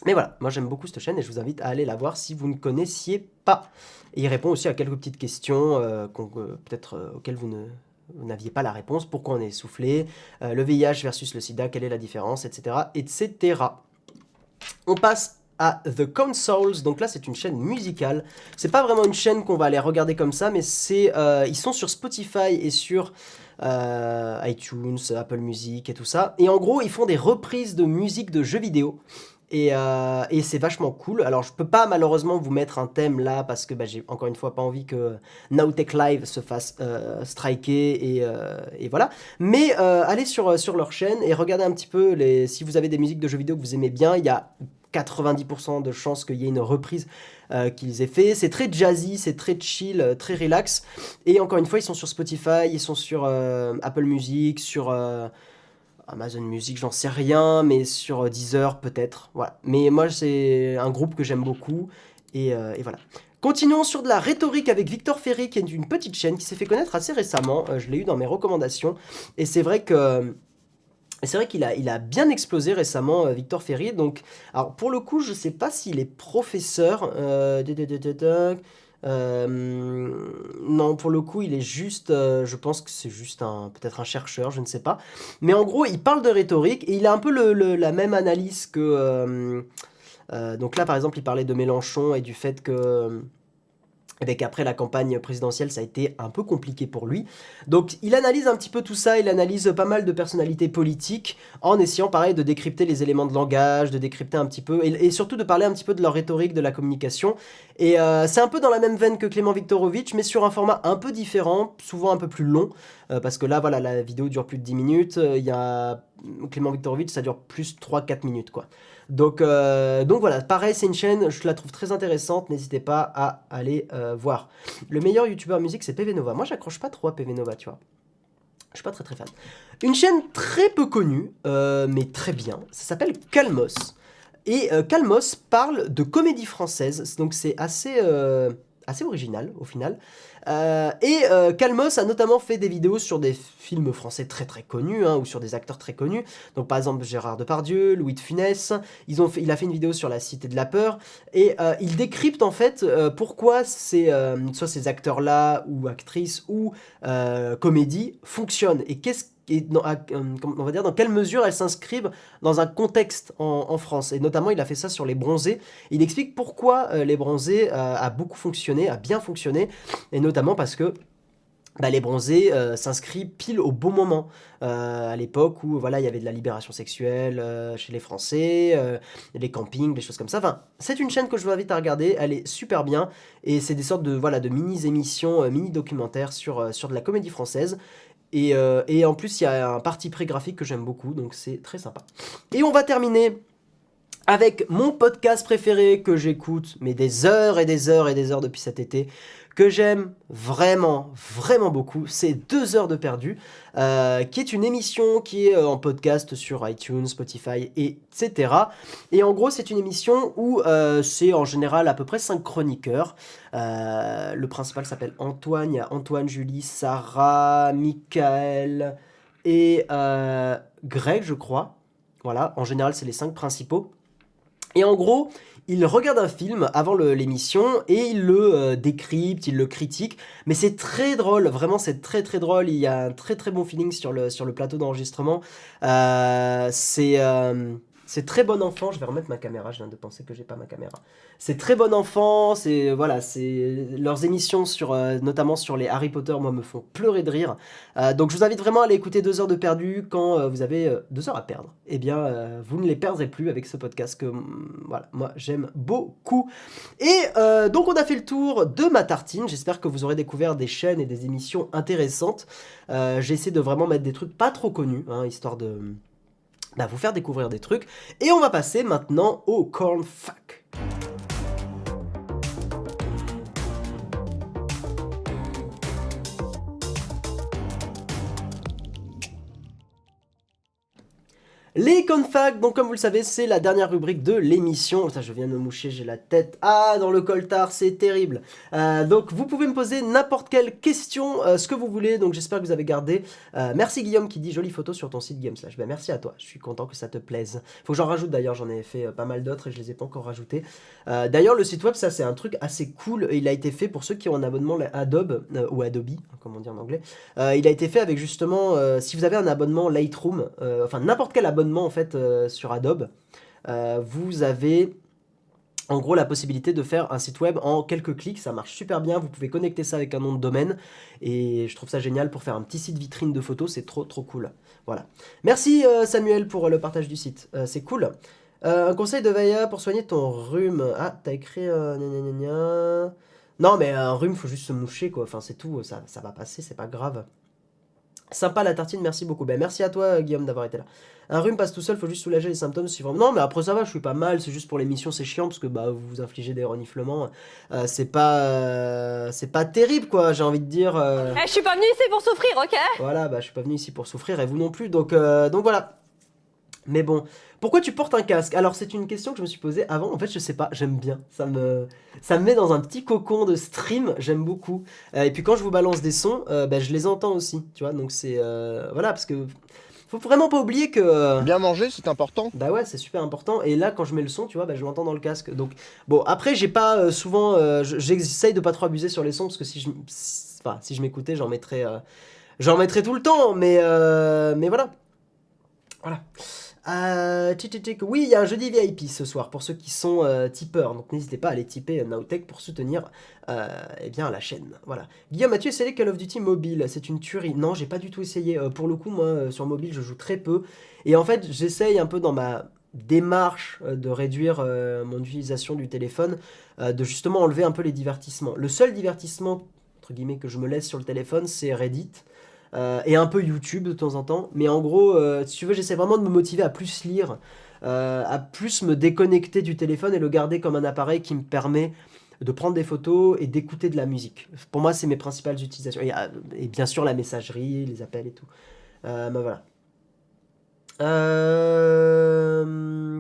voilà, moi j'aime beaucoup cette chaîne et je vous invite à aller la voir si vous ne connaissiez pas. Et il répond aussi à quelques petites questions peut-être auxquelles vous n'aviez pas la réponse. Pourquoi on est essoufflé, le VIH versus le sida, quelle est la différence, etc. etc. On passe à The Consoles, donc là c'est une chaîne musicale. C'est pas vraiment une chaîne qu'on va aller regarder comme ça, mais ils sont sur Spotify et sur iTunes, Apple Music et tout ça. Et en gros, ils font des reprises de musique de jeux vidéo. Et c'est vachement cool. Alors je peux pas malheureusement vous mettre un thème là parce que j'ai encore une fois pas envie que Nowtech Live se fasse striker et voilà. Mais allez sur leur chaîne et regardez un petit peu si vous avez des musiques de jeux vidéo que vous aimez bien. Il y a 90% de chances qu'il y ait une reprise qu'ils aient fait. C'est très jazzy, c'est très chill, très relax. Et encore une fois, ils sont sur Spotify, ils sont sur Apple Music, sur... Amazon Music, j'en sais rien, mais sur Deezer peut-être. Voilà. Mais moi, c'est un groupe que j'aime beaucoup. Et voilà. Continuons sur de la rhétorique avec Victor Ferry, qui est une petite chaîne qui s'est fait connaître assez récemment. Je l'ai eu dans mes recommandations. Et c'est vrai qu'il a bien explosé récemment, Victor Ferry. Donc, alors pour le coup, je sais pas s'il est professeur. Non, pour le coup, il est juste, je pense que c'est juste peut-être un chercheur, je ne sais pas. Mais en gros, il parle de rhétorique et il a un peu la même analyse que... donc là, par exemple, il parlait de Mélenchon et du fait que... qu'après la campagne présidentielle, ça a été un peu compliqué pour lui. Donc il analyse un petit peu tout ça, il analyse pas mal de personnalités politiques, en essayant pareil de décrypter les éléments de langage, de décrypter un petit peu, et surtout de parler un petit peu de leur rhétorique, de la communication. Et c'est un peu dans la même veine que Clément Viktorovitch, mais sur un format un peu différent, souvent un peu plus long, parce que là, voilà, la vidéo dure plus de 10 minutes, Clément Viktorovitch, ça dure plus 3-4 minutes, quoi. Donc voilà, pareil, c'est une chaîne, je la trouve très intéressante, n'hésitez pas à aller voir. Le meilleur youtubeur musique, c'est PV Nova. Moi, j'accroche pas trop à PV Nova, tu vois. Je suis pas très très fan. Une chaîne très peu connue, mais très bien, ça s'appelle Calmos. Et Calmos parle de comédie française, donc c'est assez original au final. Calmos a notamment fait des vidéos sur des films français très très connus, hein, ou sur des acteurs très connus. Donc par exemple Gérard Depardieu, Louis de Funès. Il a fait une vidéo sur la Cité de la Peur. Et il décrypte en fait pourquoi soit ces acteurs-là, ou actrices, ou comédies fonctionnent. Et on va dire dans quelle mesure elles s'inscrivent dans un contexte en France. Et notamment, il a fait ça sur les bronzés. Il explique pourquoi les bronzés a beaucoup fonctionné, a bien fonctionné, et notamment parce que les bronzés s'inscrivent pile au bon moment, à l'époque où voilà, il y avait de la libération sexuelle chez les Français, les campings, des choses comme ça. Enfin, c'est une chaîne que je vous invite à regarder, elle est super bien, et c'est des sortes de, voilà, de mini-émissions, mini-documentaires sur de la comédie française. Et en plus, il y a un parti pris graphique que j'aime beaucoup, donc c'est très sympa. Et on va terminer avec mon podcast préféré que j'écoute, mais des heures et des heures et des heures depuis cet été, que j'aime vraiment, vraiment beaucoup, c'est 2 heures de perdu, qui est une émission qui est en podcast sur iTunes, Spotify, etc. Et en gros, c'est une émission où c'est en général à peu près 5 chroniqueurs. Le principal s'appelle Antoine, il y a Antoine, Julie, Sarah, Michael et Greg, je crois. Voilà, en général, c'est les 5 principaux. Et en gros, il regarde un film avant l'émission et il le décrypte, il le critique. Mais c'est très drôle, vraiment c'est très très drôle. Il y a un très très bon feeling sur le plateau d'enregistrement. C'est très bon enfant. Je vais remettre ma caméra, je viens de penser que j'ai pas ma caméra. C'est très bon enfant, c'est leurs émissions notamment sur les Harry Potter, moi me font pleurer de rire. Donc je vous invite vraiment à aller écouter 2 heures de perdu quand vous avez 2 heures à perdre. Eh bien, vous ne les perdrez plus avec ce podcast que voilà, moi j'aime beaucoup. Et donc on a fait le tour de ma tartine. J'espère que vous aurez découvert des chaînes et des émissions intéressantes. J'ai essayé de vraiment mettre des trucs pas trop connus, hein, histoire de vous faire découvrir des trucs. Et on va passer maintenant au Corn Fuck. Les Cornfac, donc comme vous le savez, c'est la dernière rubrique de l'émission. Ça, je viens de me moucher, j'ai la tête dans le coltard, c'est terrible. Donc vous pouvez me poser n'importe quelle question, ce que vous voulez. Donc j'espère que vous avez gardé. Merci Guillaume qui dit jolie photo sur ton site Gameslash. Ben merci à toi, je suis content que ça te plaise. Faut que j'en rajoute d'ailleurs, j'en ai fait pas mal d'autres et je les ai pas encore rajoutés. D'ailleurs le site web, ça c'est un truc assez cool. Il a été fait pour ceux qui ont un abonnement Adobe ou Adobe, comme on dit en anglais. Il a été fait avec justement, si vous avez un abonnement Lightroom, enfin n'importe quel abonnement en fait sur Adobe, vous avez en gros la possibilité de faire un site web en quelques clics. Ça marche super bien, vous pouvez connecter ça avec un nom de domaine et je trouve ça génial pour faire un petit site vitrine de photos, c'est trop trop cool. Voilà. Merci Samuel pour le partage du site, c'est cool. Un conseil de Vailla pour soigner ton rhume. Ah, t'as écrit gna gna gna. Non mais un rhume faut juste se moucher quoi, enfin c'est tout, ça va passer, c'est pas grave. Sympa la tartine, merci beaucoup. Ben merci à toi Guillaume d'avoir été là. Un rhume passe tout seul, faut juste soulager les symptômes si vraiment... Non mais après ça va, je suis pas mal, c'est juste pour l'émission c'est chiant parce que vous vous infligez des reniflements. C'est pas terrible quoi, j'ai envie de dire. Je suis pas venu ici pour souffrir, ok? Voilà, je suis pas venu ici pour souffrir et vous non plus, donc voilà. Mais bon, pourquoi tu portes un casque? Alors c'est une question que je me suis posée avant, en fait je sais pas, j'aime bien, ça me met dans un petit cocon de stream, j'aime beaucoup. Et puis quand je vous balance des sons, je les entends aussi, tu vois, donc c'est... voilà, parce que faut vraiment pas oublier que... Bien manger, c'est important. Bah ouais, c'est super important, et là quand je mets le son, tu vois, je l'entends dans le casque. Donc bon, après j'ai pas souvent... j'essaye de pas trop abuser sur les sons, parce que si je m'écoutais, j'en mettrais tout le temps, mais voilà. Voilà. Oui, il y a un jeudi VIP ce soir pour ceux qui sont tipeurs, donc n'hésitez pas à aller tiper Nowtech pour soutenir la chaîne. Voilà. Guillaume, as-tu essayé Call of Duty mobile? C'est une tuerie. Non, j'ai pas du tout essayé. Pour le coup, moi, sur mobile, je joue très peu. Et en fait, j'essaye un peu dans ma démarche de réduire mon utilisation du téléphone, de justement enlever un peu les divertissements. Le seul divertissement, entre guillemets, que je me laisse sur le téléphone, c'est Reddit. Et un peu YouTube de temps en temps, mais en gros, si tu veux, j'essaie vraiment de me motiver à plus lire, à plus me déconnecter du téléphone et le garder comme un appareil qui me permet de prendre des photos et d'écouter de la musique. Pour moi, c'est mes principales utilisations. Et bien sûr, la messagerie, les appels et tout. Ben voilà.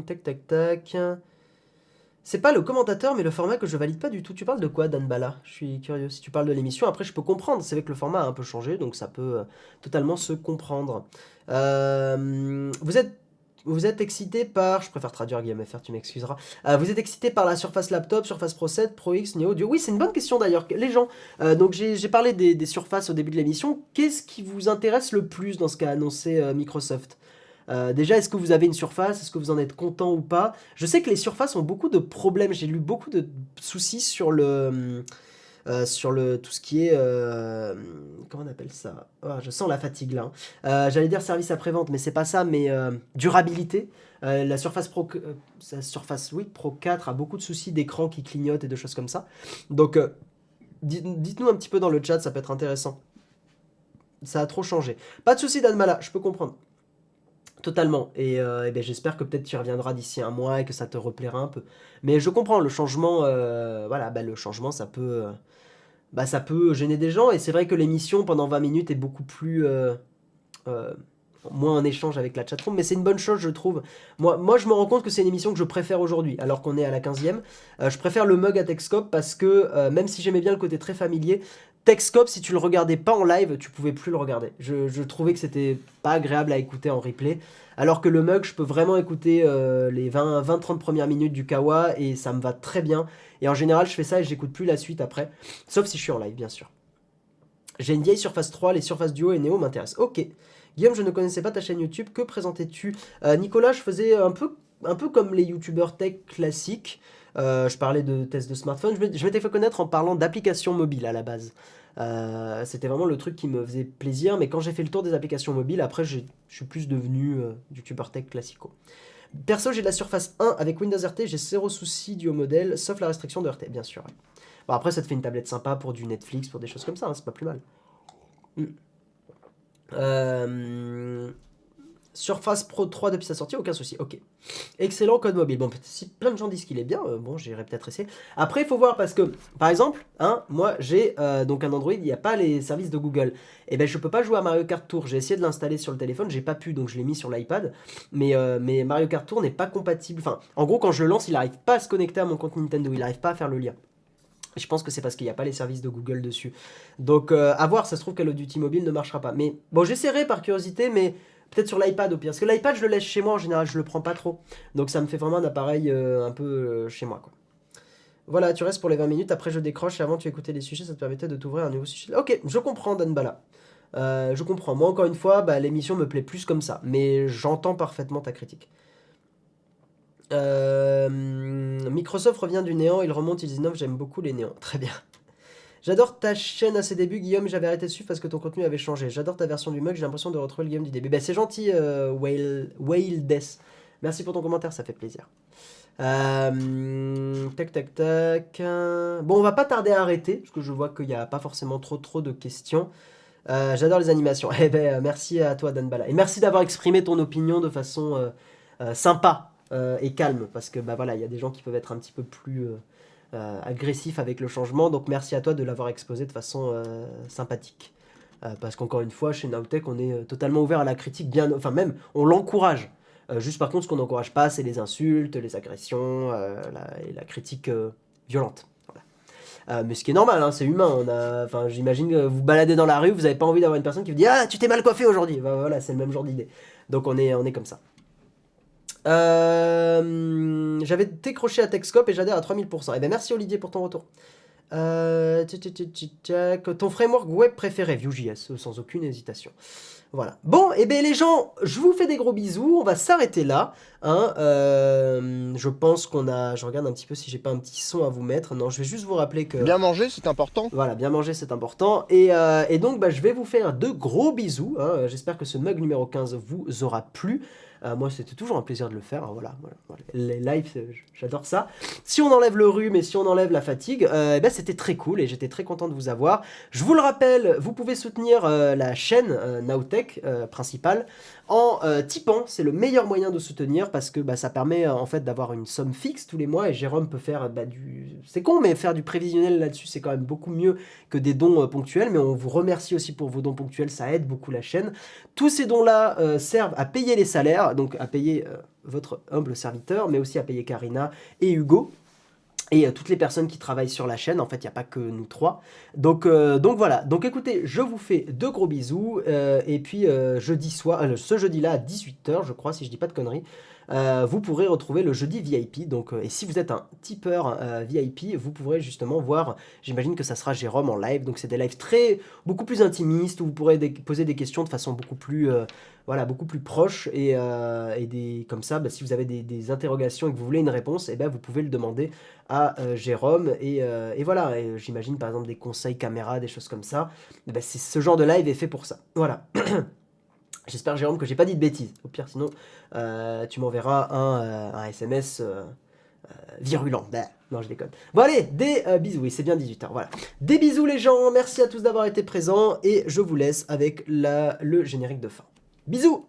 Tac, tac, tac. C'est pas le commentateur, mais le format que je valide pas du tout. Tu parles de quoi, Dan Bala? Je suis curieux. Si tu parles de l'émission, après, je peux comprendre. C'est vrai que le format a un peu changé, donc ça peut totalement se comprendre. Vous êtes excité par... Je préfère traduire Guillaume FR, tu m'excuseras. Vous êtes excité par la Surface Laptop, Surface Pro 7, Pro X, Neo Audio? Oui, c'est une bonne question d'ailleurs. Les gens, donc j'ai parlé des surfaces au début de l'émission. Qu'est-ce qui vous intéresse le plus dans ce qu'a annoncé Microsoft? Déjà, est-ce que vous avez une surface? Est-ce que vous en êtes content ou pas? Je sais que les surfaces ont beaucoup de problèmes. J'ai lu beaucoup de soucis sur tout ce qui est... comment on appelle ça? Ah, je sens la fatigue là. J'allais dire service après-vente, mais c'est pas ça, mais durabilité. La Surface Pro, Pro 4 a beaucoup de soucis d'écran qui clignotent et de choses comme ça. Donc, dites-nous un petit peu dans le chat, ça peut être intéressant. Ça a trop changé. Pas de soucis, Danmala, je peux comprendre. Totalement. Et ben, j'espère que peut-être tu y reviendras d'ici un mois et que ça te replaira un peu. Mais je comprends, le changement, voilà, bah, le changement, ça peut gêner des gens. Et c'est vrai que l'émission, pendant 20 minutes, est beaucoup plus... moins en échange avec la chatroom. Mais c'est une bonne chose, je trouve. Moi, je me rends compte que c'est une émission que je préfère aujourd'hui, alors qu'on est à la 15e. Je préfère le mug à Techscope parce que, même si j'aimais bien le côté très familier, Techscope, si tu le regardais pas en live, tu pouvais plus le regarder. Je trouvais que c'était pas agréable à écouter en replay. Alors que le mug, je peux vraiment écouter les 20-30 premières minutes du Kawa et ça me va très bien. Et en général, je fais ça et j'écoute plus la suite après. Sauf si je suis en live, bien sûr. J'ai une vieille Surface 3, les Surface Duo et Neo m'intéressent. Ok. Guillaume, je ne connaissais pas ta chaîne YouTube, que présentais-tu? Nicolas, je faisais un peu comme les youtubeurs tech classiques. Je parlais de tests de smartphone. Je m'étais fait connaître en parlant d'applications mobiles à la base. C'était vraiment le truc qui me faisait plaisir, mais quand j'ai fait le tour des applications mobiles, après je suis plus devenu youtubeur tech classico. Perso, j'ai de la Surface 1 avec Windows RT, j'ai zéro souci du haut modèle, sauf la restriction de RT, bien sûr. Ouais. Bon, après, ça te fait une tablette sympa pour du Netflix, pour des choses comme ça, hein, c'est pas plus mal. Surface Pro 3 depuis sa sortie, aucun souci, ok. Excellent code mobile. Bon, si plein de gens disent qu'il est bien, bon, j'irai peut-être essayer. Après, il faut voir parce que, par exemple, hein, moi j'ai donc un Android, il n'y a pas les services de Google. Et ben, je peux pas jouer à Mario Kart Tour. J'ai essayé de l'installer sur le téléphone, j'ai pas pu, donc je l'ai mis sur l'iPad. Mais Mario Kart Tour n'est pas compatible. Enfin, en gros, quand je le lance, il n'arrive pas à se connecter à mon compte Nintendo, il n'arrive pas à faire le lien. Je pense que c'est parce qu'il n'y a pas les services de Google dessus. Donc, à voir, ça se trouve Call of Duty Mobile ne marchera pas. Mais bon, j'essaierai par curiosité, mais peut-être sur l'iPad au pire. Parce que l'iPad, je le laisse chez moi en général, je le prends pas trop. Donc, ça me fait vraiment un appareil un peu chez moi, quoi. Voilà, tu restes pour les 20 minutes, après je décroche et avant tu écoutais les sujets, ça te permettait de t'ouvrir un nouveau sujet. Ok, je comprends, Dan Bala. Je comprends. Moi, encore une fois, bah, l'émission me plaît plus comme ça. Mais j'entends parfaitement ta critique. Microsoft revient du néant, il remonte, il innove, j'aime beaucoup les néants. Très bien. J'adore ta chaîne à ses débuts, Guillaume, j'avais arrêté dessus parce que ton contenu avait changé. J'adore ta version du mug, j'ai l'impression de retrouver le Guillaume du début. Bah, c'est gentil, Whale Death. Merci pour ton commentaire, ça fait plaisir. Tac, tac, tac. Bon, on va pas tarder à arrêter, parce que je vois qu'il n'y a pas forcément trop de questions. J'adore les animations. Eh ben, merci à toi, Dan Bala. Et merci d'avoir exprimé ton opinion de façon sympa. Et calme, parce que bah voilà, il y a des gens qui peuvent être un petit peu plus agressifs avec le changement, donc merci à toi de l'avoir exposé de façon sympathique. Parce qu'encore une fois, chez Nowtech, on est totalement ouvert à la critique, bien, enfin même, on l'encourage. Juste par contre, ce qu'on n'encourage pas, c'est les insultes, les agressions, et la critique violente. Voilà. Mais ce qui est normal, hein, c'est humain. J'imagine que vous baladez dans la rue, vous n'avez pas envie d'avoir une personne qui vous dit « Ah, tu t'es mal coiffé aujourd'hui !» Voilà, c'est le même genre d'idée. Donc on est comme ça. J'avais décroché à Techscope et j'adhère à 3000%. Eh bien, merci Olivier pour ton retour. Ton framework web préféré, Vue.js, sans aucune hésitation. Voilà. Bon, et bien les gens, je vous fais des gros bisous. On va s'arrêter là. Hein. Je pense qu'on a... Je regarde un petit peu si j'ai pas un petit son à vous mettre. Non, je vais juste vous rappeler que... Bien manger, c'est important. Voilà, bien manger, c'est important. Et donc, bah, je vais vous faire de gros bisous. Hein. J'espère que ce mug numéro 15 vous aura plu. Moi, c'était toujours un plaisir de le faire. Hein, voilà. Les lives, j'adore ça. Si on enlève le rhume et si on enlève la fatigue, eh ben, c'était très cool et j'étais très content de vous avoir. Je vous le rappelle, vous pouvez soutenir la chaîne Nowtech principale en tipant. C'est le meilleur moyen de soutenir parce que ça permet en fait d'avoir une somme fixe tous les mois et Jérôme peut faire c'est con, mais faire du prévisionnel là-dessus, c'est quand même beaucoup mieux que des dons ponctuels. Mais on vous remercie aussi pour vos dons ponctuels, ça aide beaucoup la chaîne. Tous ces dons-là servent à payer les salaires, donc à payer votre humble serviteur, mais aussi à payer Karina et Hugo. Et toutes les personnes qui travaillent sur la chaîne, en fait, il n'y a pas que nous trois. Donc voilà. Donc écoutez, je vous fais de gros bisous. Et puis ce jeudi-là à 18h, je crois, si je dis pas de conneries, vous pourrez retrouver le jeudi VIP. Donc, et si vous êtes un tipeur VIP, vous pourrez justement voir, j'imagine que ça sera Jérôme en live. Donc c'est des lives beaucoup plus intimistes où vous pourrez poser des questions de façon beaucoup plus proche. Et comme ça, si vous avez des interrogations et que vous voulez une réponse, vous pouvez le demander à Jérôme. Et voilà, et j'imagine par exemple des conseils caméra, des choses comme ça. C'est ce genre de live est fait pour ça. Voilà. J'espère, Jérôme, que j'ai pas dit de bêtises. Au pire, sinon, tu m'enverras un SMS virulent. Non, je déconne. Bon, allez, des bisous. Oui, c'est bien 18h. Voilà. Des bisous, les gens. Merci à tous d'avoir été présents. Et je vous laisse avec le générique de fin. Bisous!